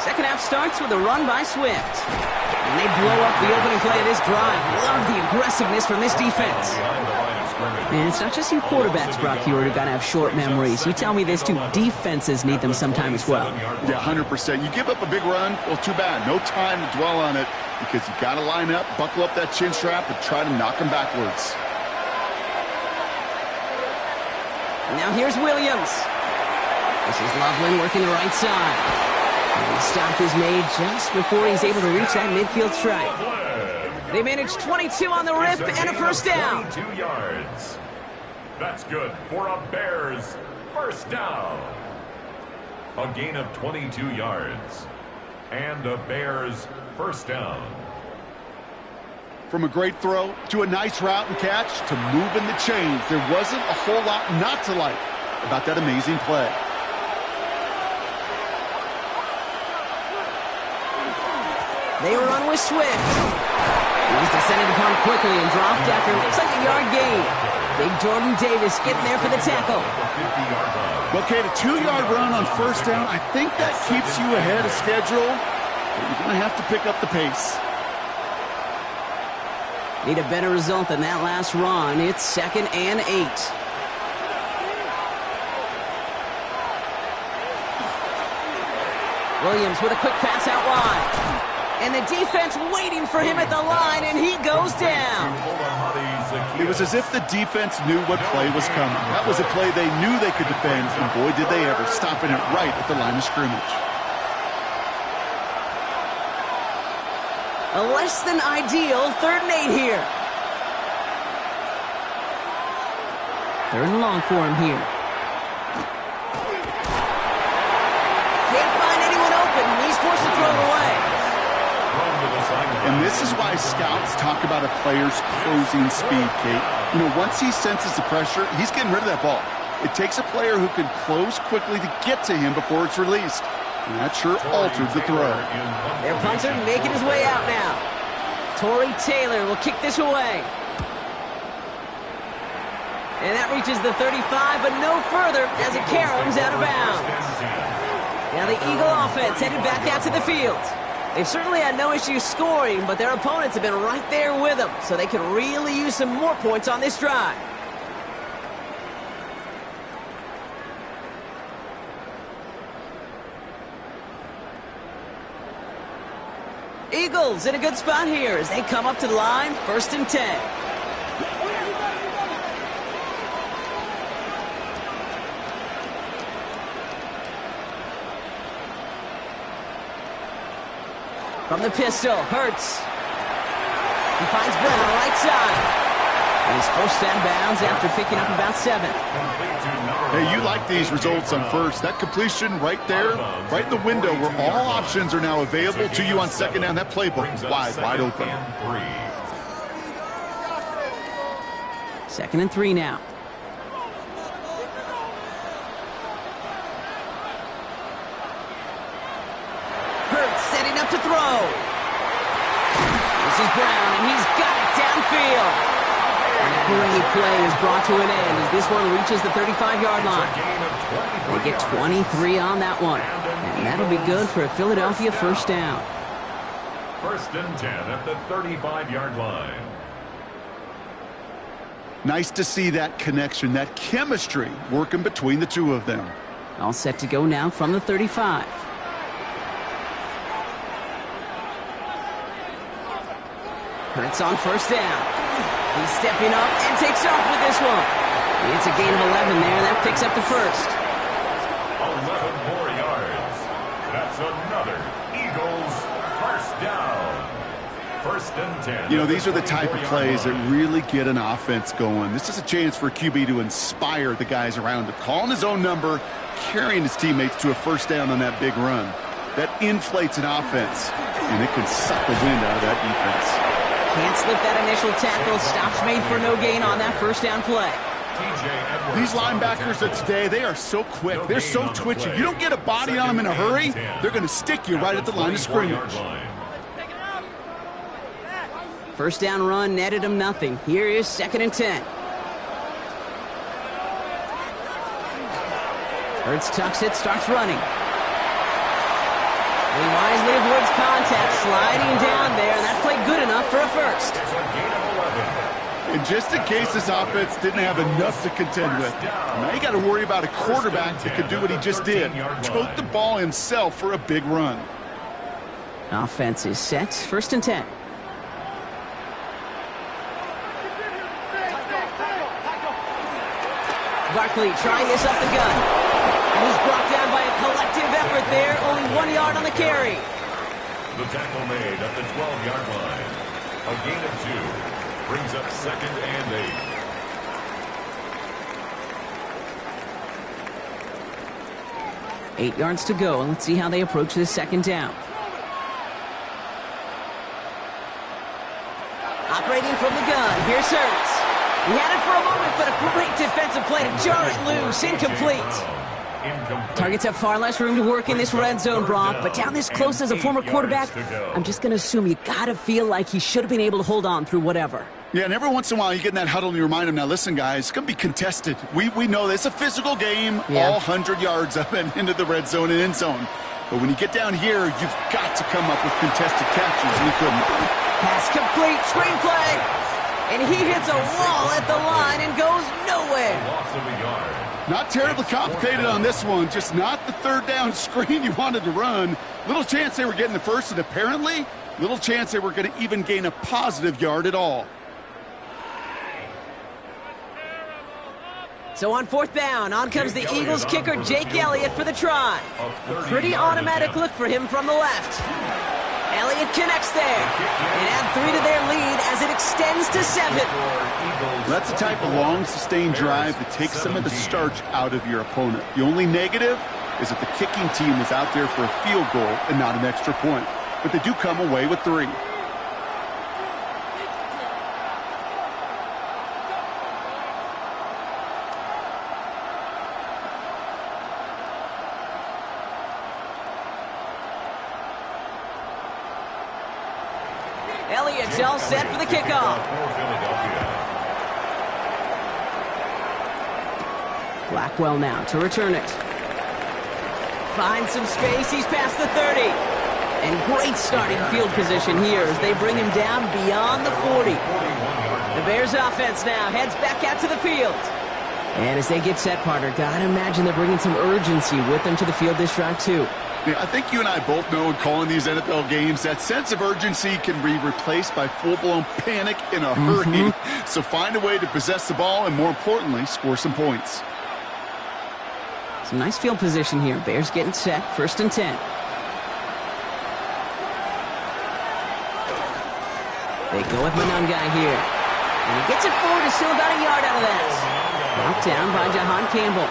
Second half starts with a run by Swift. And they blow up the opening play of this drive. Love the aggressiveness from this defense. And it's not just you quarterbacks, Brock Heward, who got to have short memories. You tell me this too, defenses need them sometime as well. Yeah, 100%. You give up a big run, well, too bad. No time to dwell on it because you got to line up, buckle up that chin strap, and try to knock them backwards. Now here's Williams. This is Loveland working the right side. And the stop is made just before he's able to reach that midfield strike. They managed 22 on the rip and a first down. 22 yards. That's good for a Bears first down. A gain of 22 yards. And a Bears first down. From a great throw to a nice route and catch to moving the chains, there wasn't a whole lot not to like about that amazing play. They run with Swift. He's descended upon quickly and dropped after looks like a yard gain. Big Jordan Davis getting there for the tackle. Okay, the 2-yard run on first down, I think that keeps you ahead of schedule. But you're going to have to pick up the pace. Need a better result than that last run. It's 2nd and 8. Williams with a quick pass out wide. And the defense waiting for him at the line, and he goes down. It was as if the defense knew what play was coming. That was a play they knew they could defend, and boy, did they ever, stopping it right at the line of scrimmage. A less than ideal 3rd and 8 here. 3rd and long for him here. Can't find anyone open. He's forced to throw it away. And this is why scouts talk about a player's closing speed, Kate. You know, once he senses the pressure, he's getting rid of that ball. It takes a player who can close quickly to get to him before it's released. And that sure altered the throw. Their punter making his way out now. Torrey Taylor will kick this away. And that reaches the 35, but no further as it caroms out of bounds. Now the Eagle offense headed back out to the field. They've certainly had no issue scoring, but their opponents have been right there with them, so they could really use some more points on this drive. Eagles in a good spot here as they come up to the line, 1st and 10. From the pistol, Hurts. He finds Brown on the right side. And he's forced out of bounds after picking up about 7. Hey, you like these results on first. That completion right there, right in the window where all options are now available to you on second down. That playbook is wide open. 2nd and 3 now. Hurts setting up to throw. This is Brown, and he's got it downfield. And a great play is brought to an end as this one reaches the 35-yard line. They get 23 on that one, and that'll be good for a Philadelphia 1st down. 1st and 10 at the 35-yard line. Nice to see that connection, that chemistry working between the two of them. All set to go now from the 35. Hurts on 1st down. He's stepping up and takes off with this one. It's a gain of 11 there. That picks up the 1st. 11 more yards. That's another Eagles 1st down. 1st and 10. You know, these are the type of plays that really get an offense going. This is a chance for a QB to inspire the guys around him. Calling his own number, carrying his teammates to a 1st down on that big run. That inflates an offense, and it can suck the wind out of that defense. Can't slip that initial tackle. Stops made for no gain on that 1st down play. These linebackers of today, they are so quick. They're so twitchy. You don't get a body on them in a hurry, they're going to stick you right at the line of scrimmage. 1st down run netted him nothing. Here is 2nd and 10. Hurts tucks it, starts running. He wisely avoids contact, sliding down there, and that played good enough for a 1st. And just in case this offense didn't have enough to contend with, now you got to worry about a quarterback that could do what he just did. Tote the ball himself for a big run. Offense is set, 1st and 10. Barkley trying this up the gun. And he's brought down by a collective effort there. Only 1 yard on the carry. The tackle made at the 12-yard line. A gain of 2. Brings up 2nd and 8. 8 yards to go, and let's see how they approach this 2nd down. Operating from the gun, here's Hurts. He had it for a moment, but a great defensive play to jar it loose. Incomplete. Targets have far less room to work in this red zone, Brock, but down this close as a former quarterback, I'm just going to assume you got to feel like he should have been able to hold on through whatever. Yeah, and every once in a while you get in that huddle and you remind him, now listen, guys, it's going to be contested. We know this. It's a physical game, all 100 yards of it into the red zone and end zone. But when you get down here, you've got to come up with contested catches, and he couldn't. Pass complete, screenplay, and he hits a wall at the line and goes nowhere. Loss of a yard. Not terribly complicated on this one, just not the 3rd down screen you wanted to run. Little chance they were getting the 1st, and apparently, little chance they were going to even gain a positive yard at all. So on 4th down, on comes the Eagles kicker, Jake Elliott, for the try. A pretty automatic look for him from the left. Elliott connects there and add 3 to their lead as it extends to 7. That's the type of long, sustained drive that takes some of the starch out of your opponent. The only negative is that the kicking team was out there for a field goal and not an extra point. But they do come away with 3. Elliott's all set for the kickoff. Blackwell now to return it. Finds some space. He's past the 30. And great starting field position here as they bring him down beyond the 40. The Bears offense now heads back out to the field. And as they get set, partner, gotta imagine they're bringing some urgency with them to the field this drive too. Yeah, I think you and I both know in calling these NFL games that sense of urgency can be replaced by full-blown panic in a hurry. So find a way to possess the ball and, more importantly, score some points. Some nice field position here. Bears getting set. 1st and 10. They go with Monangai here. And he gets it forward. Is still about a yard out of that. Knocked down by Jahan Campbell.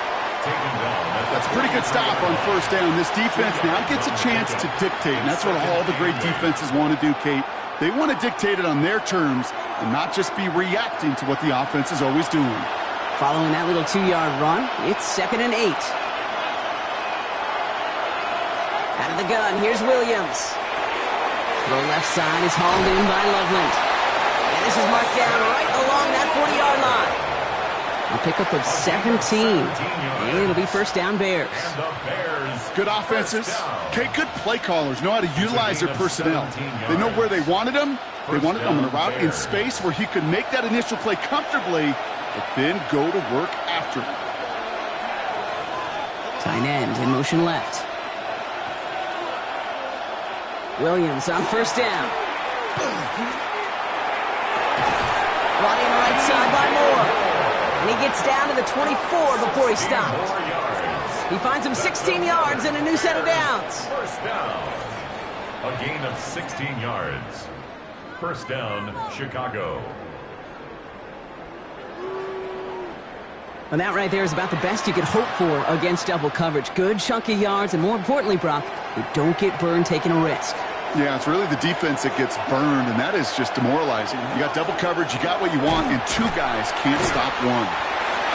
That's a pretty good stop on 1st down. This defense now gets a chance to dictate, and that's what all the great defenses want to do, Kate. They want to dictate it on their terms and not just be reacting to what the offense is always doing. Following that little 2-yard run, it's 2nd and 8. Out of the gun, here's Williams. Throw left side is hauled in by Loveland. And this is marked down right along that 40-yard line. A pickup of 17. And it'll be 1st down Bears. Good offenses. Okay, good play callers know how to utilize their personnel. They know where they wanted them. They wanted them on a route in space where he could make that initial play comfortably, but then go to work after it. Tight end in motion left. Williams on 1st down. Brought in right side by Moore. And he gets down to the 24 before he stops. He finds him 16 yards and a new set of downs. 1st down. A gain of 16 yards. 1st down, Chicago. And that right there is about the best you could hope for against double coverage. Good chunky yards, and more importantly, Brock, you don't get burned taking a risk. Yeah, it's really the defense that gets burned, and that is just demoralizing. You got double coverage, you got what you want, and 2 guys can't stop one.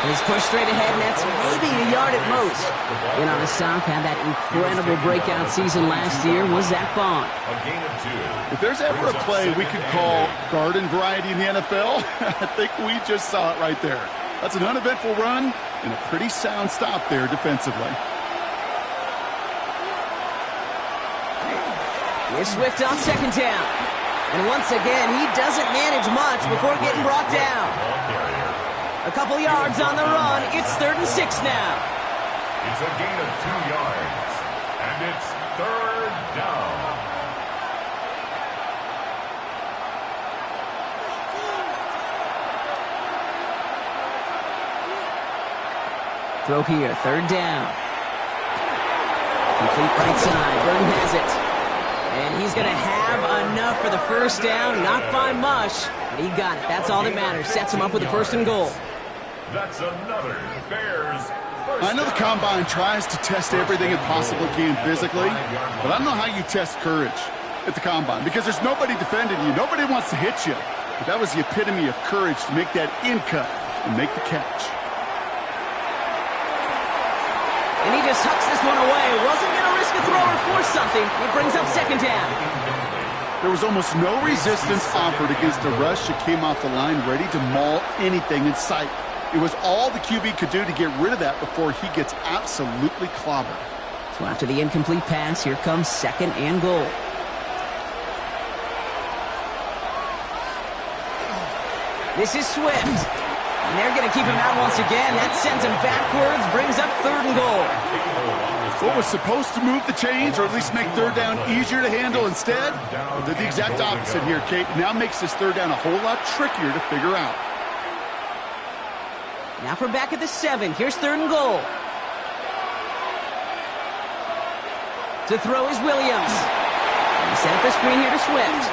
He's pushed straight ahead, and that's maybe a yard at most. In on a stop, had that incredible breakout season last year, was Zach Bond. A gain of 2. If there's ever a play we could call garden variety in the NFL, I think we just saw it right there. That's an uneventful run and a pretty sound stop there defensively. Here's Swift on 2nd down. And once again, he doesn't manage much before getting brought down. A couple yards on the run. It's 3rd and 6 now. It's a gain of 2 yards. And it's 3rd down. Throw here, 3rd down. Complete right side. Burton has it. And he's going to have enough for the 1st down. Not by much, but he got it. That's all that matters. Sets him up with the 1st and goal. That's another Bears. I know the Combine tries to test everything it possibly can physically, but I don't know how you test courage at the Combine because there's nobody defending you. Nobody wants to hit you. But that was the epitome of courage to make that in cut and make the catch. And he just hucks this one away. Wasn't going to risk a throw or force something. It brings up 2nd down. There was almost no resistance offered against a rush that came off the line ready to maul anything in sight. It was all the QB could do to get rid of that before he gets absolutely clobbered. So after the incomplete pass, here comes 2nd and goal. This is Swift. And they're going to keep him out once again. That sends him backwards, brings up 3rd and goal. What was supposed to move the chains, or at least make 3rd down easier to handle instead, did the exact opposite here, Kate. Now makes this 3rd down a whole lot trickier to figure out. Now from back at the 7. Here's 3rd and goal. To throw is Williams. He set up the screen here to Swift.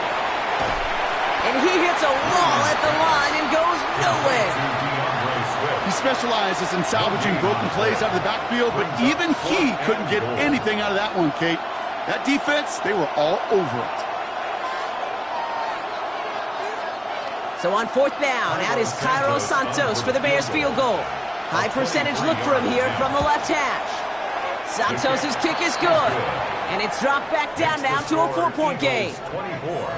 And he hits a wall at the line and goes nowhere. He specializes in salvaging broken plays out of the backfield, but even he couldn't get anything out of that one, Kate. That defense, they were all over it. So on 4th down, out is Cairo Santos for the Bears field goal. High percentage look for him here from the left hash. Santos' kick is good. And it's dropped back down now to a 4-point game.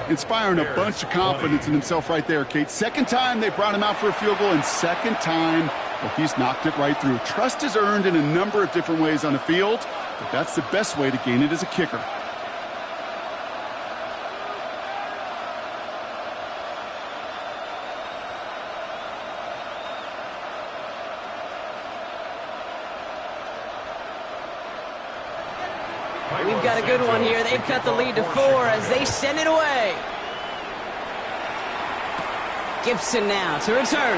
Inspiring a bunch of confidence in himself right there, Kate. 2nd time they brought him out for a field goal, and 2nd time that he's knocked it right through. Trust is earned in a number of different ways on the field, but that's the best way to gain it as a kicker. We've got a good one here. They've cut the lead to 4 as they send it away. Gibson now to return.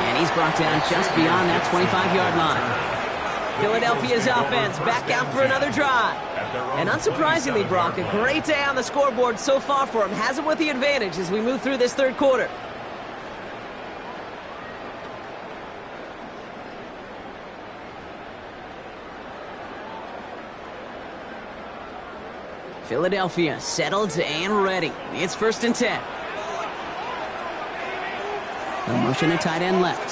And he's brought down just beyond that 25-yard line. Philadelphia's offense back out for another drive. And unsurprisingly, Brock, a great day on the scoreboard so far for him. Has him with the advantage as we move through this third quarter. Philadelphia settled and ready. It's 1st and 10. The motion at tight end left.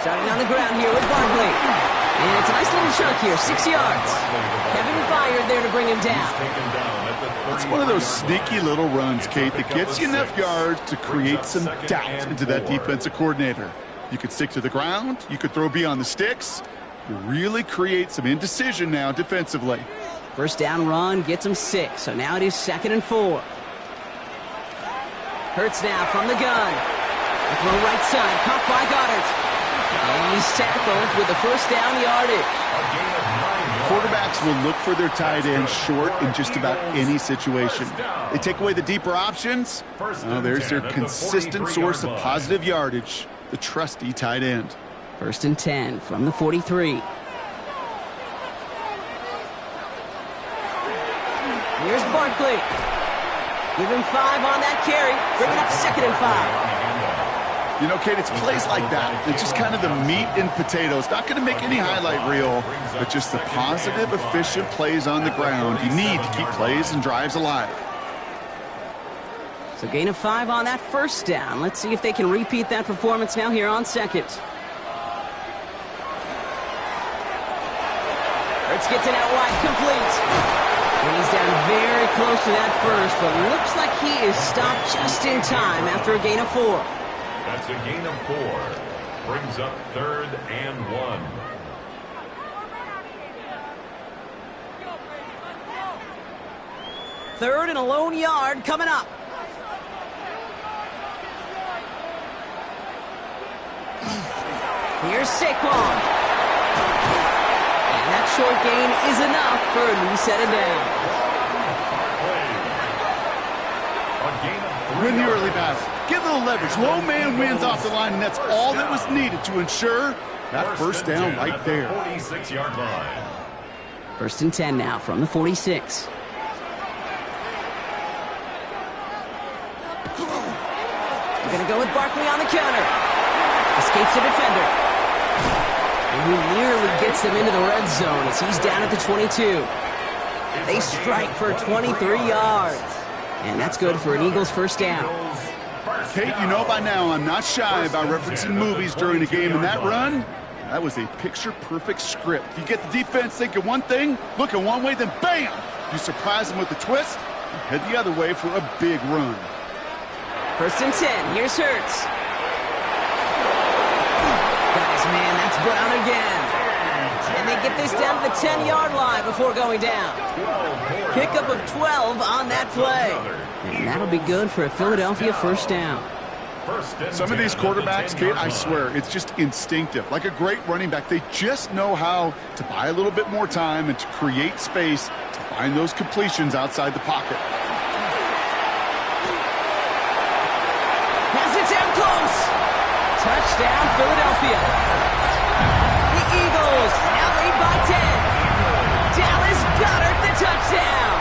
Starting on the ground here with Barkley. And it's a nice little chunk here, 6 yards. Kevin Byard there to bring him down. It's one of those sneaky little runs, Kate, that gets you enough yards to create some doubt into that defensive coordinator. You could stick to the ground. You could throw beyond the sticks. You really create some indecision now defensively. First down run gets him 6, so now it is 2nd and 4. Hurts now from the gun. The throw right side, caught by Goddard. And he's tackled with the first down yardage. Quarterbacks will look for their tight end short in just about any situation. They take away the deeper options. Well, there's their consistent source of positive yardage, the trusty tight end. 1st and 10 from the 43. Here's Barkley. Give him 5 on that carry. Bring it up 2nd and 5. You know, Kate, it's plays like that. It's just kind of the meat and potatoes. Not going to make any highlight reel, but just the positive, efficient plays on the ground. You need to keep plays and drives alive. So gain of 5 on that first down. Let's see if they can repeat that performance now here on 2nd. Hurts gets it out wide, complete. And he's down very close to that first, but looks like he is stopped just in time after a gain of 4. That's a gain of 4. Brings up 3rd and 1. Third and a lone yard coming up. Here's Saquon. And that short gain is enough for a new set of downs. Win the early battle. Get a little leverage. Low man wins off the line, and that's all that was needed to ensure that first down right there. 46-yard line. 1st and 10 now from the 46. We're going to go with Barkley on the counter. Escapes the defender. And he nearly gets them into the red zone as he's down at the 22. They strike for 23 yards. And that's good for an Eagles first down. Kate, you know by now I'm not shy about referencing movies during a game, and that run, that was a picture-perfect script. You get the defense thinking one thing, looking one way, then bam! You surprise them with a twist, and head the other way for a big run. 1st and 10, here's Hurts. Guys, man, that's Brown again. And they get this down to the 10-yard line before going down. Pickup of 12 on that play. And that'll be good for a Philadelphia first down. Some of these quarterbacks, Kate, I swear, it's just instinctive. Like a great running back, they just know how to buy a little bit more time and to create space to find those completions outside the pocket. Has it down close. Touchdown, Philadelphia. The Eagles now lead by 10. Dallas Goedert the touchdown.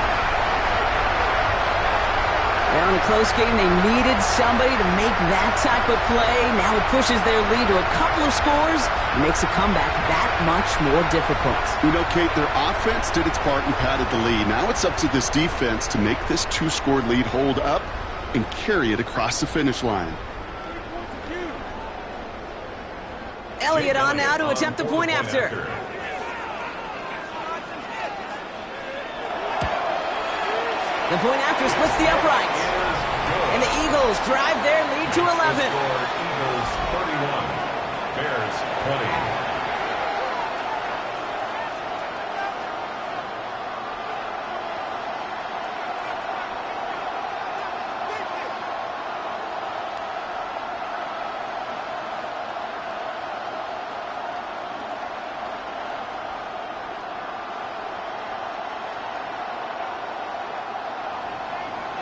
Well, in a close game, they needed somebody to make that type of play. Now it pushes their lead to a couple of scores and makes a comeback that much more difficult. You know, Kate, their offense did its part and padded the lead. Now it's up to this defense to make this 2-score lead hold up and carry it across the finish line. Elliott on now to attempt the point after. The point after splits the uprights. And the Eagles drive their lead to 11. Eagles 31, Bears 20.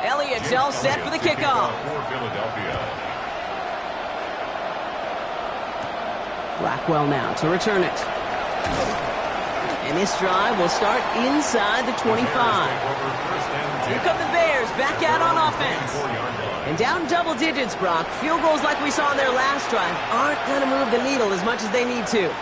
Elliott's all set for the kickoff. For Philadelphia. Blackwell now to return it. And this drive will start inside the 25. Here come the Bears back out on offense. And down double digits, Brock. Field goals like we saw in their last drive aren't going to move the needle as much as they need to.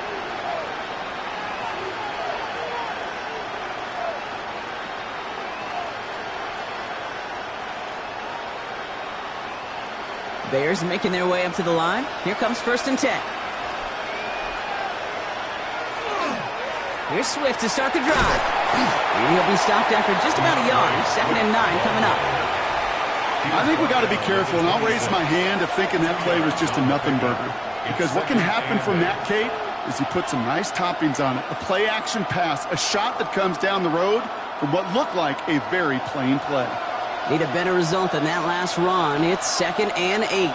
Bears making their way up to the line. Here comes 1st and 10. Here's Swift to start the drive. And he'll be stopped after just about a yard. 2nd and 9 coming up. I think we got to be careful, and I'll raise my hand of thinking that play was just a nothing burger. Because what can happen from that, Kate, is he put some nice toppings on it. A play-action pass, a shot that comes down the road from what looked like a very plain play. Need a better result than that last run. It's 2nd and 8.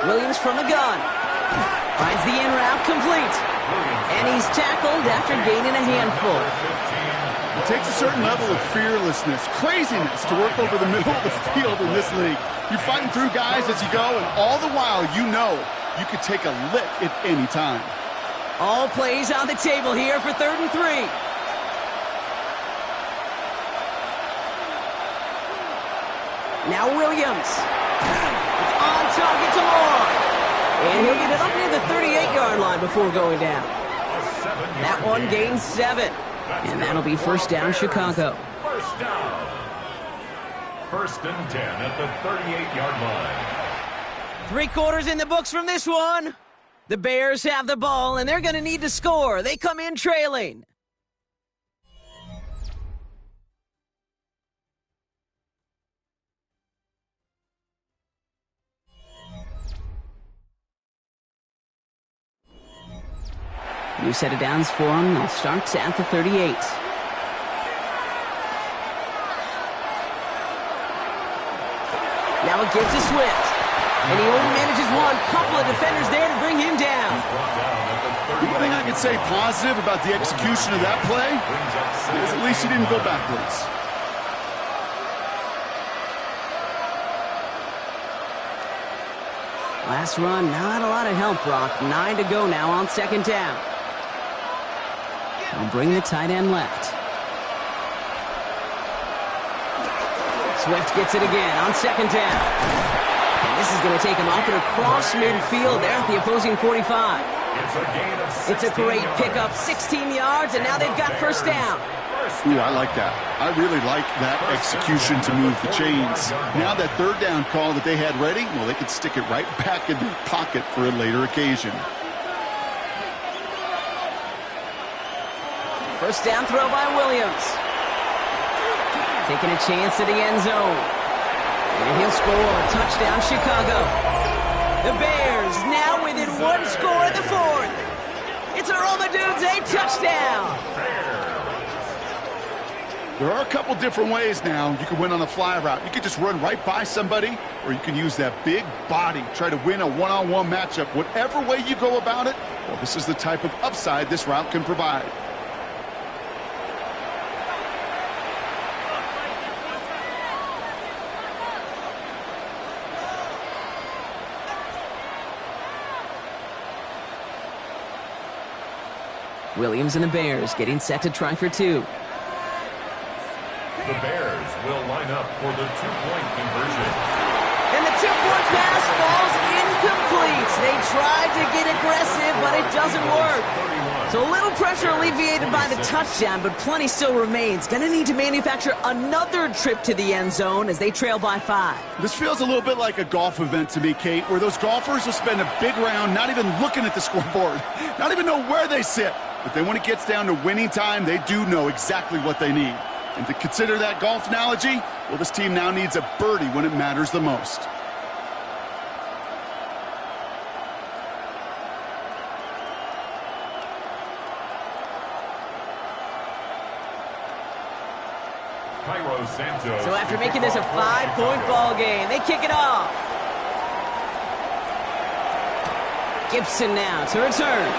Williams from the gun. Finds the in route complete. And he's tackled after gaining a handful. It takes a certain level of fearlessness, craziness to work over the middle of the field in this league. You're fighting through guys as you go, and all the while you know you could take a lick at any time. All plays on the table here for 3rd and 3. Now Williams. It's on target to Moore. And he'll get it up near the 38-yard line before going down. That one gains 7. And that'll be 1st down, Chicago. 1st down. 1st and 10 at the 38-yard line. 3 quarters in the books from this one. The Bears have the ball, and they're going to need to score. They come in trailing. New set of downs for them. They'll start at the 38. Now a give to Swift. And he only manages one. Couple of defenders there to bring him down. The one thing I could say positive about the execution of that play is at least he didn't go backwards. Last run, not a lot of help, Brock. 9 to go now on 2nd down. They'll bring the tight end left. Swift gets it again on 2nd down. And this is going to take him up and across midfield there at the opposing 45. It's a great pickup, 16 yards, and now they've got 1st down. Ooh, I like that. I really like that execution to move the chains. Now that 3rd down call that they had ready, well, they could stick it right back in their pocket for a later occasion. 1st down throw by Williams. Taking a chance to the end zone. And he'll score. Touchdown, Chicago. The Bears now within 1 score in the 4th. It's a Romadudes, a touchdown. There are a couple different ways now. You can win on a fly route. You can just run right by somebody, or you can use that big body, try to win a one-on-one matchup. Whatever way you go about it, well, this is the type of upside this route can provide. Williams and the Bears getting set to try for 2. The Bears will line up for the 2-point conversion. And the 2-point pass falls incomplete. They tried to get aggressive, but it doesn't work. So a little pressure alleviated by the touchdown, but plenty still remains. Going to need to manufacture another trip to the end zone as they trail by 5. This feels a little bit like a golf event to me, Kate, where those golfers will spend a big round not even looking at the scoreboard, not even know where they sit. But then when it gets down to winning time, they do know exactly what they need. And to consider that golf analogy, well, this team now needs a birdie when it matters the most. So after making this a 5-point ball game, they kick it off. Gibson now to return.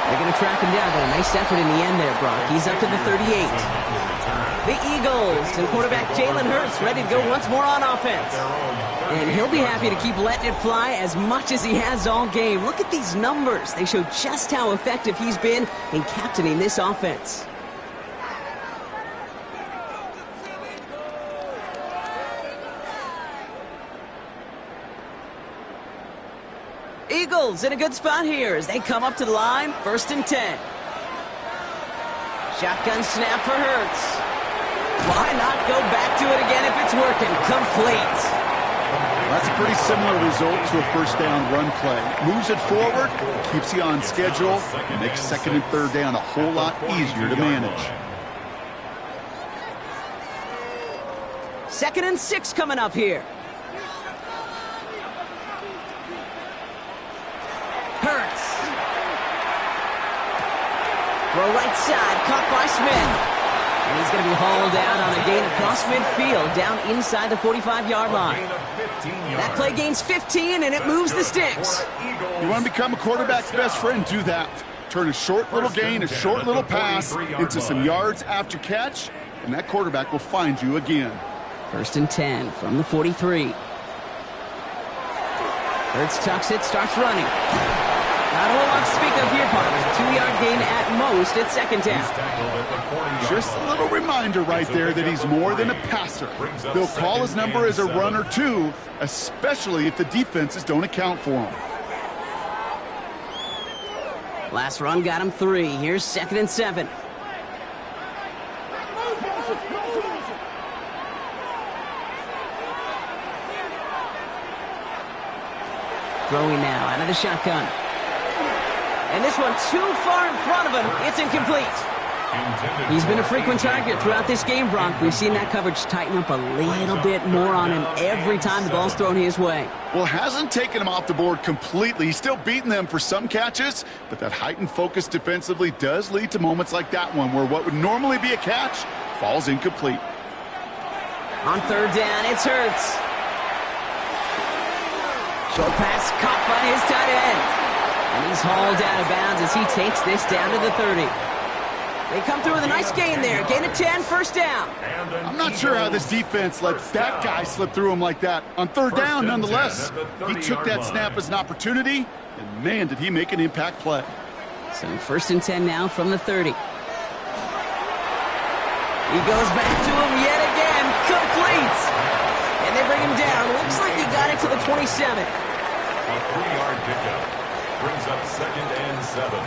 They're going to track him down, but a nice effort in the end there, Brock. He's up to the 38. The Eagles and quarterback Jalen Hurts ready to go once more on offense. And he'll be happy to keep letting it fly as much as he has all game. Look at these numbers. They show just how effective he's been in captaining this offense. Eagles in a good spot here as they come up to the line, 1st and 10. Shotgun snap for Hurts. Why not go back to it again if it's working? Complete. That's a pretty similar result to a first down run play. Moves it forward, keeps you on schedule, and makes 2nd and 3rd down a whole lot easier to manage. 2nd and 6 coming up here. Hurts. Throw right side, caught by Smith. And he's going to be hauled out on a gain across midfield, down inside the 45-yard line. That play gains 15, and it moves the sticks. You want to become a quarterback's best friend, do that. Turn a short little gain, a short little pass into some yards after catch, and that quarterback will find you again. 1st and 10 from the 43. Hurts tucks it, starts running. Not a whole lot to speak of here, partner. 2-yard gain at most at 2nd down. Just a little reminder right there that he's more than a passer. They'll call his number as a runner too, especially if the defenses don't account for him. Last run got him 3. Here's 2nd and 7. Throwing now out of the shotgun. And this one too far in front of him. It's incomplete. He's been a frequent target throughout this game, Bronk. We've seen that coverage tighten up a little bit more on him every time the ball's thrown his way. Well, hasn't taken him off the board completely. He's still beating them for some catches, but that heightened focus defensively does lead to moments like that one where what would normally be a catch falls incomplete. On 3rd down, it's Hurts. Short pass caught by his tight end. And he's hauled out of bounds as he takes this down to the 30. They come through with a nice gain there. Gain of 10, 1st down. I'm not sure how this defense let that guy slip through him like that. On 3rd down, nonetheless, he took that snap as an opportunity, and man, did he make an impact play. So 1st and 10 now from the 30. He goes back to him yet again. Complete. And they bring him down. Looks like he got it to the 27. A 3-yard pickup brings up 2nd and 7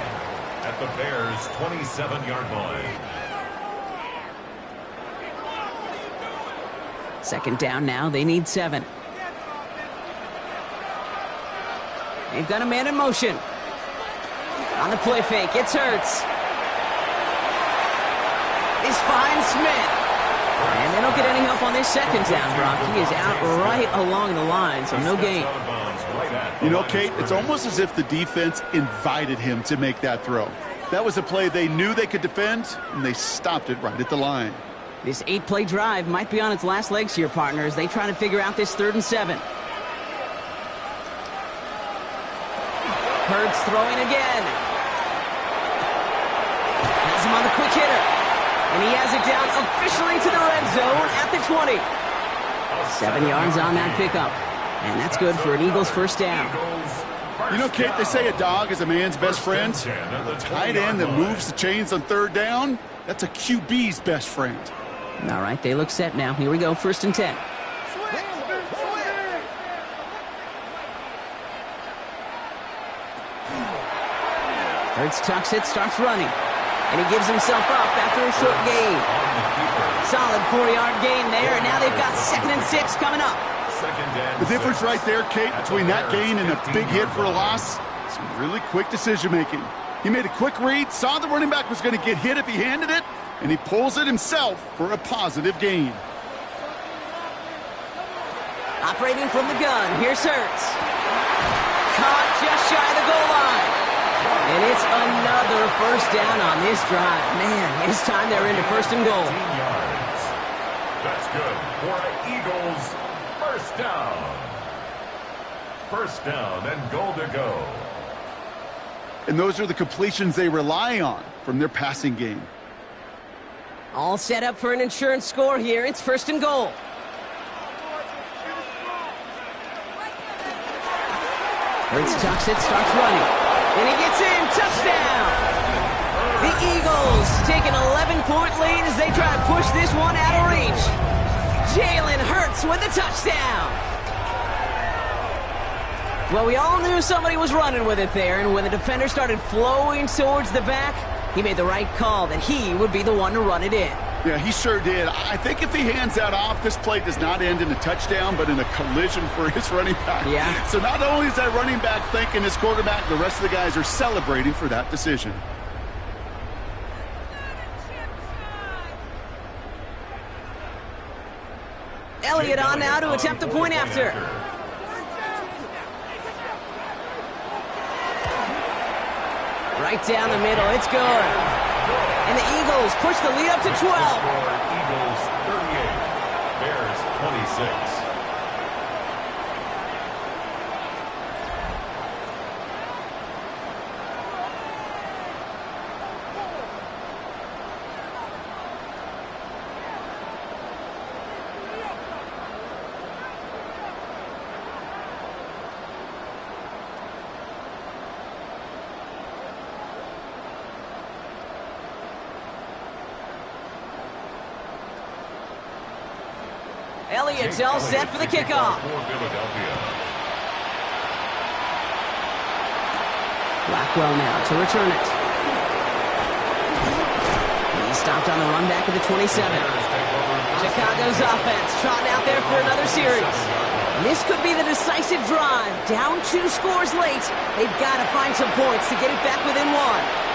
at the Bears' 27-yard line. 2nd down now. They need 7. They've got a man in motion. On the play fake, it's Hurts. He's behind Smith. And they don't get any help on this 2nd down, Brock. He is out right along the line, so no gain. You know, Kate, it's almost as if the defense invited him to make that throw. That was a play they knew they could defend, and they stopped it right at the line. This 8-play drive might be on its last legs here, partners. They try to figure out this 3rd and 7. Hurts throwing again. Has him on the quick hitter. And he has it down officially to the red zone at the 20. 7 yards on that pickup. And that's good for an Eagles 1st down. You know, Kate, they say a dog is a man's best friend. A tight end that moves the chains on 3rd down, that's a QB's best friend. All right, they look set now. Here we go, 1st and 10. Hurts tucks it, starts running. And he gives himself up after a short gain. Solid 4-yard gain there, and now they've got 2nd and 6 coming up. The difference right there, Kate, between that gain and a big hit for a loss, some really quick decision-making. He made a quick read, saw the running back was going to get hit if he handed it, and he pulls it himself for a positive gain. Operating from the gun, here's Hurts. Caught just shy of the goal line. And it's another 1st down on this drive. Man, this time they're into 1st and goal. 15 yards. That's good for an Eagles 1st down. 1st down and goal to go. and those are the completions they rely on from their passing game. All set up for an insurance score here. It's 1st and goal. Hurts tucks it, starts running. And he gets in. Touchdown! The Eagles take an 11-point lead as they try to push this one out of reach. Jalen Hurts with the touchdown. Well, we all knew somebody was running with it there, and when the defender started flowing towards the back, he made the right call that he would be the one to run it in. Yeah, he sure did. I think if he hands that off, this play does not end in a touchdown, but in a collision for his running back. Yeah. So not only is that running back thanking his quarterback, the rest of the guys are celebrating for that decision. Elliott on now to attempt the point after. Right down the middle, it's good. And the Eagles push the lead up to 12. Eagles 38, Bears 26. Elliott's all set for the kickoff. Blackwell now to return it. He stopped on the run back of the 27. Chicago's offense trotting out there for another series. This could be the decisive drive. Down 2 scores late. They've got to find some points to get it back within 1.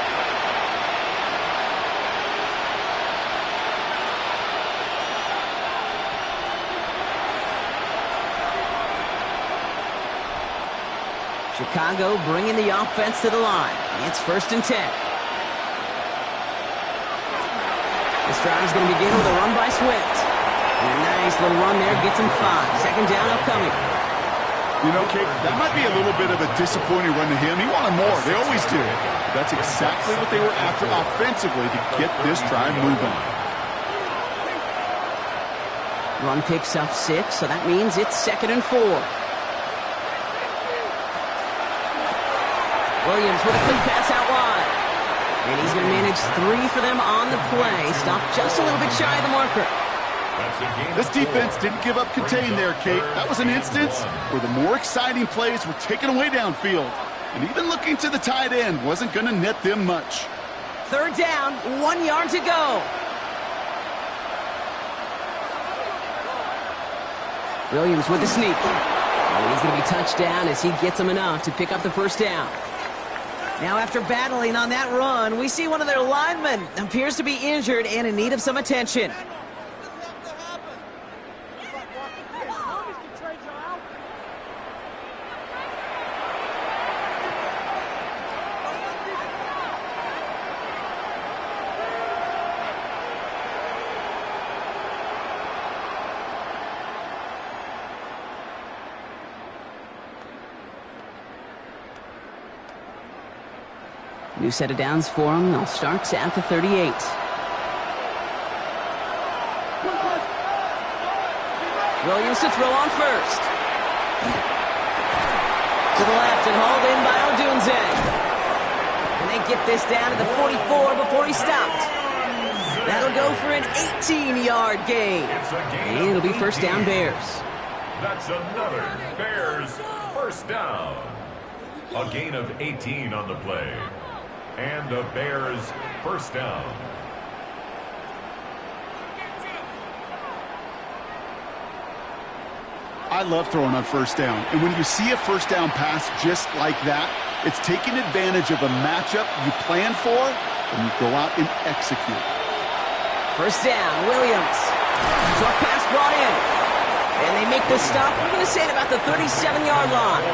Chicago bringing the offense to the line. It's 1st and 10. This drive is going to begin with a run by Swift. And a nice little run there gets him 5. 2nd down upcoming. You know, Kate, that might be a little bit of a disappointing run to him. He wanted more. They always do. That's exactly what they were after offensively to get this drive moving. Run picks up 6, so that means it's 2nd and 4. Williams with a quick pass out wide. And he's going to manage 3 for them on the play. Stopped just a little bit shy of the marker. This defense didn't give up contain there, Kate. That was an instance where the more exciting plays were taken away downfield. And even looking to the tight end wasn't going to net them much. 3rd down, 1 yard to go. Williams with the sneak. And he's going to be touched down as he gets him enough to pick up the 1st down. Now, after battling on that run, we see one of their linemen appears to be injured and in need of some attention. New set of downs for them. They'll start at the 38. Williams to throw on first. To the left and hauled in by Odunze. And they get this down to the 44 before he stopped. That'll go for an 18-yard gain. And it'll be 1st down Bears. That's another Bears 1st down. A gain of 18 on the play. And the Bears 1st down. I love throwing on 1st down. And when you see a 1st down pass just like that, it's taking advantage of a matchup you plan for and you go out and execute. 1st down, Williams. Short pass brought in. And they make the stop, we're going to say at about the 37-yard line.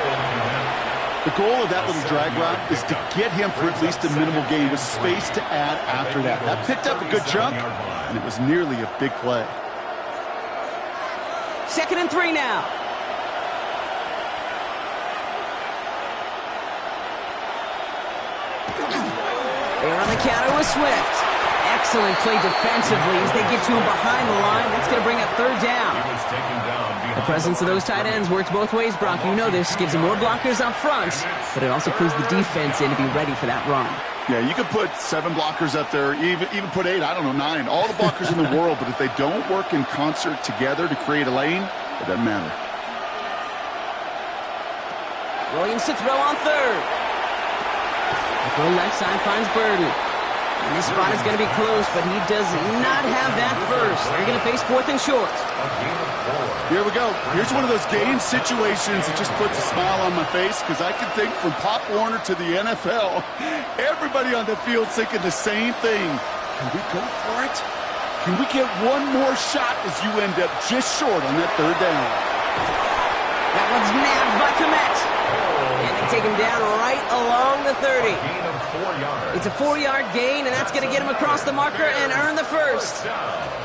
The goal of that little drag route is to get him for at least a minimal gain with space to add after that. That picked up a good chunk, and it was nearly a big play. 2nd and 3 now. They're on the counter with Swift. Excellent play defensively as they get to him behind the line. That's going to bring up third down. The presence of those tight ends works both ways, Brock. You know this. Gives them more blockers up front, but it also clues the defense in to be ready for that run. Yeah, you could put 7 blockers up there, even put 8, I don't know, 9. All the blockers in the world, but if they don't work in concert together to create a lane, it doesn't matter. Williams to throw on third. The throw left side finds Burden. And this spot is going to be close, but he does not have that first. They're going to face 4th and short. Here we go. Here's one of those game situations that just puts a smile on my face because I can think from Pop Warner to the NFL, everybody on the field thinking the same thing. Can we go for it? Can we get one more shot as you end up just short on that third down? That one's nabbed by Komet. And they take him down right along the 30. It's a 4-yard gain, and that's going to get him across the marker and earn the first.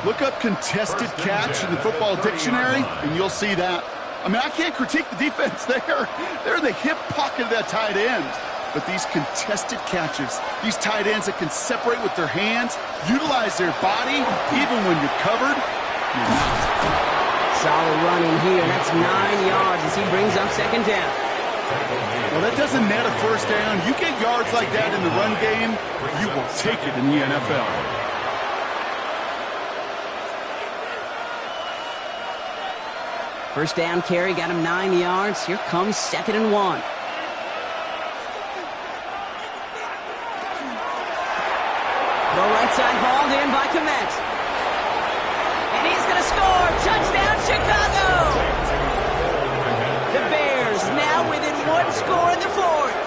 Look up contested catch in the football dictionary, and you'll see that. I mean, I can't critique the defense there. They're in the hip pocket of that tight end. But these contested catches, these tight ends that can separate with their hands, utilize their body, even when you're covered, you're not. Solid running here. That's 9 yards as he brings up second down. Well, that doesn't net a first down. You get yards like that in the run game, you will take it in the NFL. First down carry got him 9 yards. Here comes 2nd and 1. Throw right side hauled in by Komet. And he's going to score. Touchdown, Chicago! The Bears now within 1 score in the 4th.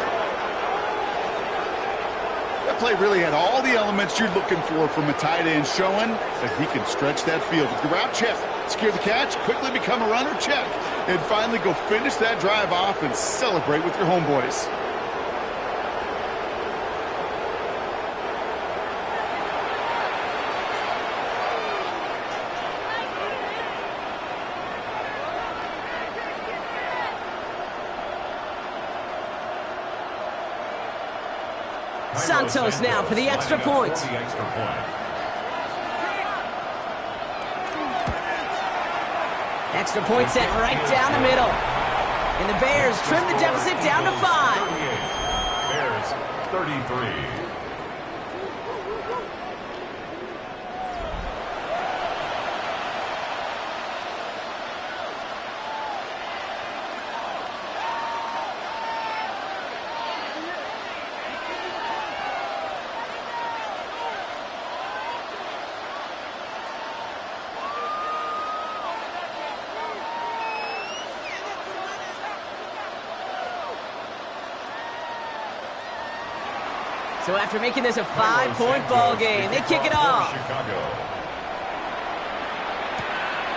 That play really had all the elements you're looking for from a tight end, showing that he can stretch that field. With the route, check. Secure the catch, quickly become a runner, check. And finally go finish that drive off and celebrate with your homeboys. Santos now for the extra point. Extra point sent right down the middle. And the Bears trim the deficit down to 5. Bears 33. So after making this a 5-point ball game, they kick it off.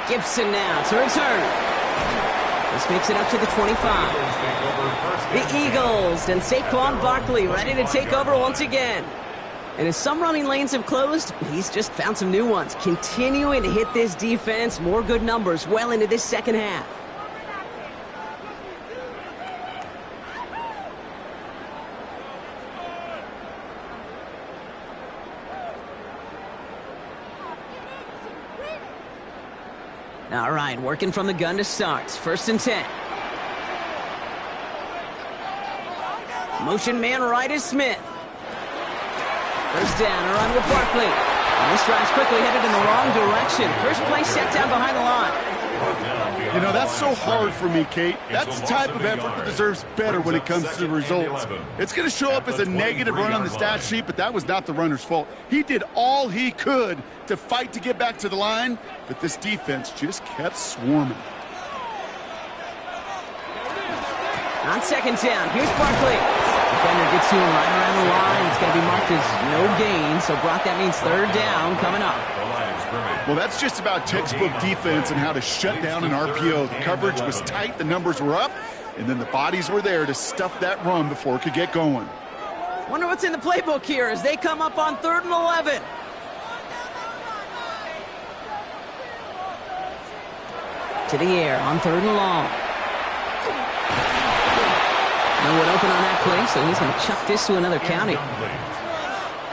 Gibson now to return. This makes it up to the 25. The Eagles and Saquon Barkley ready to take over once again. And as some running lanes have closed, he's just found some new ones. Continuing to hit this defense, more good numbers well into this second half. All right, working from the gun to start. 1st and 10. Motion man right is Smith. First down, a run with Barkley. And this drive's quickly headed in the wrong direction. First play set down behind the line. You know, that's so hard for me, Kate. That's the type of effort that deserves better when it comes to the results. It's going to show up as a negative run on the stat sheet, but that was not the runner's fault. He did all he could to fight to get back to the line, but this defense just kept swarming. On second down, here's Barkley. Defender gets to him right around the line. It's going to be marked as no gain, so Brock, that means third down coming up. Well, that's just about textbook defense and how to shut down an RPO. The coverage was tight, the numbers were up, and then the bodies were there to stuff that run before it could get going. Wonder what's in the playbook here as they come up on 3rd and 11. To the air on 3rd and long. No one open on that play, so he's going to chuck this to another county.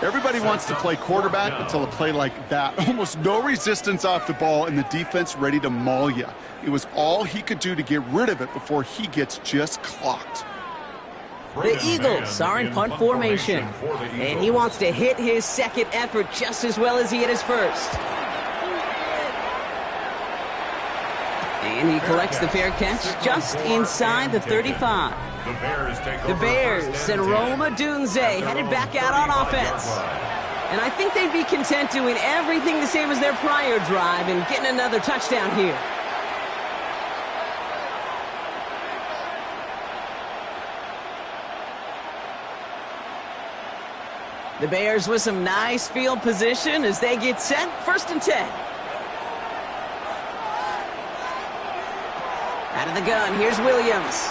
Everybody wants to play quarterback until a play like that. Almost no resistance off the ball and the defense ready to maul you. It was all he could do to get rid of it before he gets just clocked. The Eagles are in punt formation, and he wants to hit his second effort just as well as he hit his first. And he collects the fair catch just inside the 35. The Bears and Roma Dunze headed back out on offense. And I think they'd be content doing everything the same as their prior drive and getting another touchdown here. The Bears with some nice field position as they get set. 1st and 10. Out of the gun, here's Williams.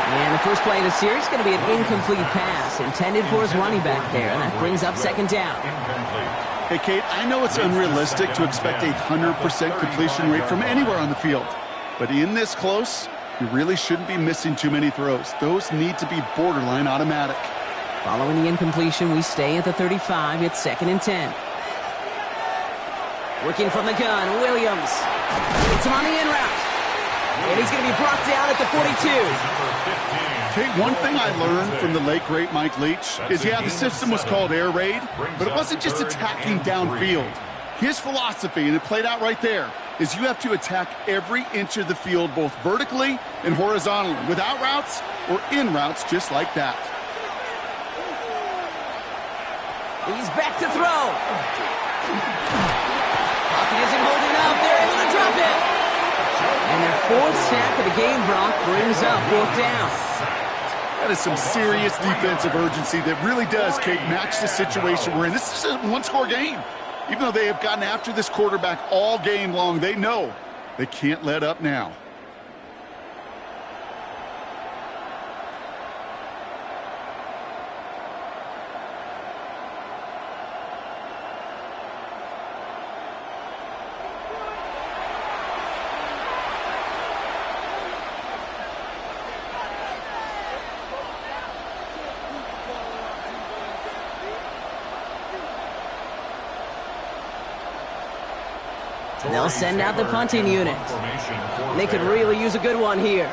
And the first play of the series is going to be an incomplete pass intended for his running back there, and that brings up 2nd down. Hey, Kate, I know it's unrealistic to expect a 100% completion rate from anywhere on the field. But in this close, you really shouldn't be missing too many throws. Those need to be borderline automatic. Following the incompletion, we stay at the 35. It's 2nd and 10. Working from the gun, Williams. Gets him on the in route. And he's going to be brought down at the 42. Okay, one thing I learned from the late, great Mike Leach is, yeah, the system was called air raid, but it wasn't just attacking downfield. His philosophy, and it played out right there, is you have to attack every inch of the field, both vertically and horizontally, without routes or in routes just like that. He's back to throw. Pocket isn't holding up. They're able to drop it. And their 4th sack of the game, Brock, brings up 4th down. That is some serious defensive urgency that really does, Kate, match the situation we're in. This is a one-score game. Even though they have gotten after this quarterback all game long, they know they can't let up now. They'll send out the punting unit. They could really use a good one here.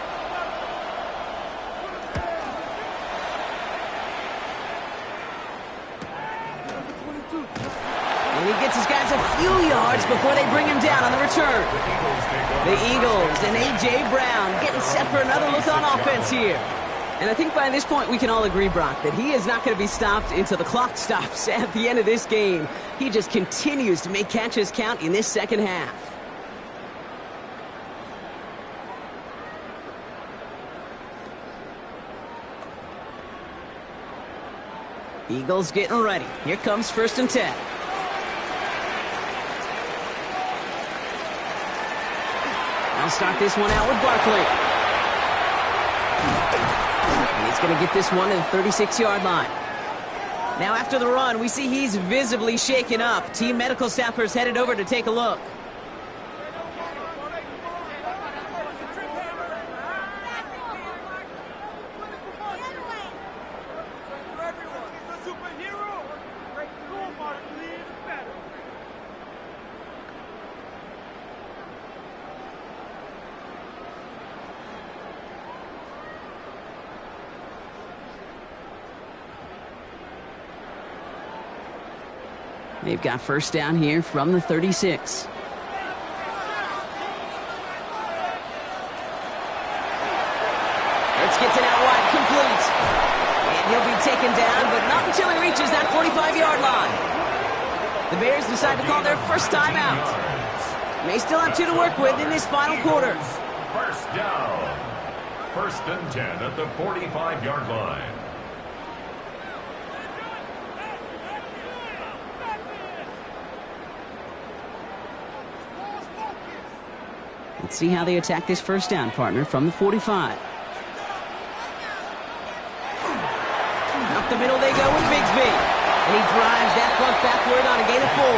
And he gets his guys a few yards before they bring him down on the return. The Eagles and A.J. Brown getting set for another look on offense here. And I think by this point we can all agree, Brock, that he is not going to be stopped until the clock stops at the end of this game. He just continues to make catches count in this second half. Eagles getting ready. Here comes 1st and 10. I'll start this one out with Barkley. And he's going to get this one to the 36-yard line. Now after the run, we see he's visibly shaken up. Team medical staffers headed over to take a look. They've got 1st down here from the 36. Hurts gets it out wide, complete. And he'll be taken down, but not until he reaches that 45-yard line. The Bears decide to call their first timeout. They still have 2 to work with in this final quarter. 1st down. 1st and 10 at the 45-yard line. Let's see how they attack this 1st down, partner, from the 45. Up the middle they go with Bigsby. And he drives that front backward on a gain of 4.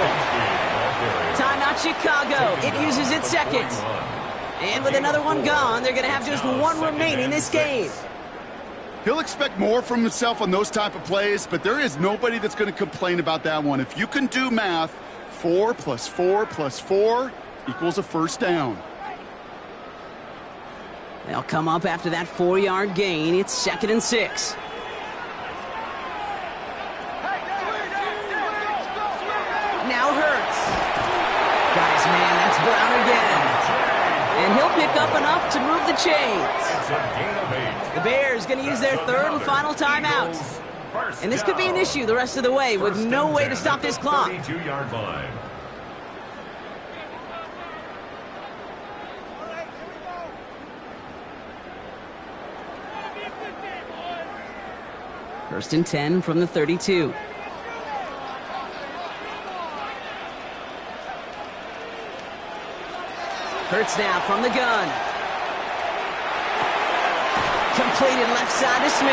Timeout Chicago. It uses its 2nd. And with another one gone, they're going to have just 1 remaining this game. He'll expect more from himself on those type of plays, but there is nobody that's going to complain about that one. If you can do math, 4 + 4 + 4 equals a first down. They'll come up after that 4-yard gain. It's 2nd and 6. Now Hurts. Got his man. That's Brown again. And he'll pick up enough to move the chains. It's a gain of 8. The Bears going to use their 3rd and final timeout. And this could be an issue the rest of the way with no way to stop this clock. 32-yard line. First and 10 from the 32. Hurts now from the gun. Completed left side to Smith.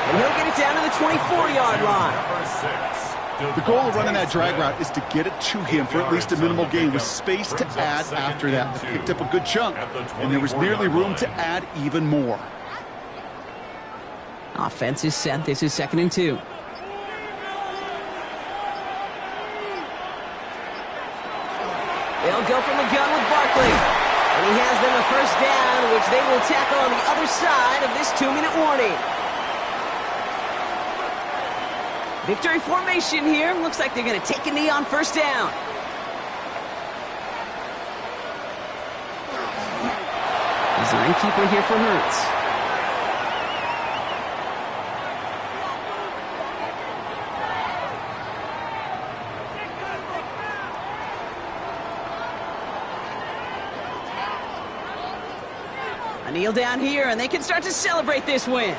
And he'll get it down to the 24-yard line. The goal of running that drag route is to get it to him for at least a minimal gain with space to add after that. They picked up a good chunk, and there was nearly room to add even more. Offense is set. This is 2nd and 2. They'll go from the gun with Barkley. And he has them a first down, which they will tackle on the other side of this 2-minute warning. Victory formation here. Looks like they're going to take a knee on first down. Design keeper here for Hurts. A kneel down here, and they can start to celebrate this win.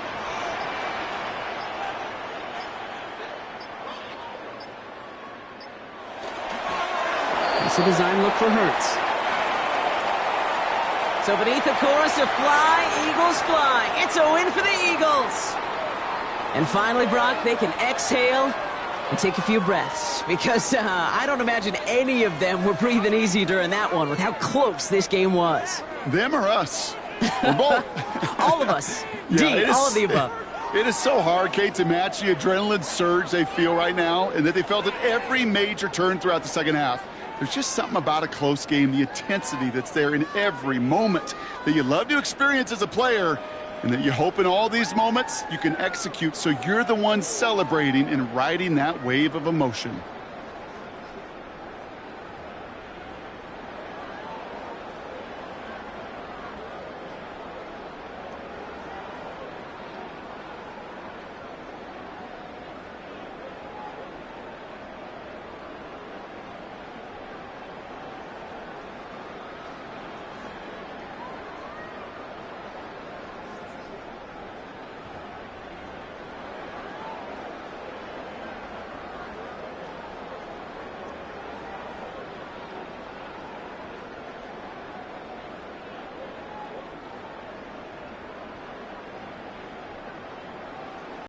It's a design look for Hurts. So beneath the chorus of Fly, Eagles Fly, it's a win for the Eagles. And finally, Brock, they can exhale and take a few breaths, because I don't imagine any of them were breathing easy during that one with how close this game was. Them or us? Or both. All of us. Yeah, all of the above. It is so hard, Kate, to match the adrenaline surge they feel right now and that they felt at every major turn throughout the second half. There's just something about a close game, the intensity that's there in every moment that you love to experience as a player, and that you hope in all these moments you can execute so you're the one celebrating and riding that wave of emotion.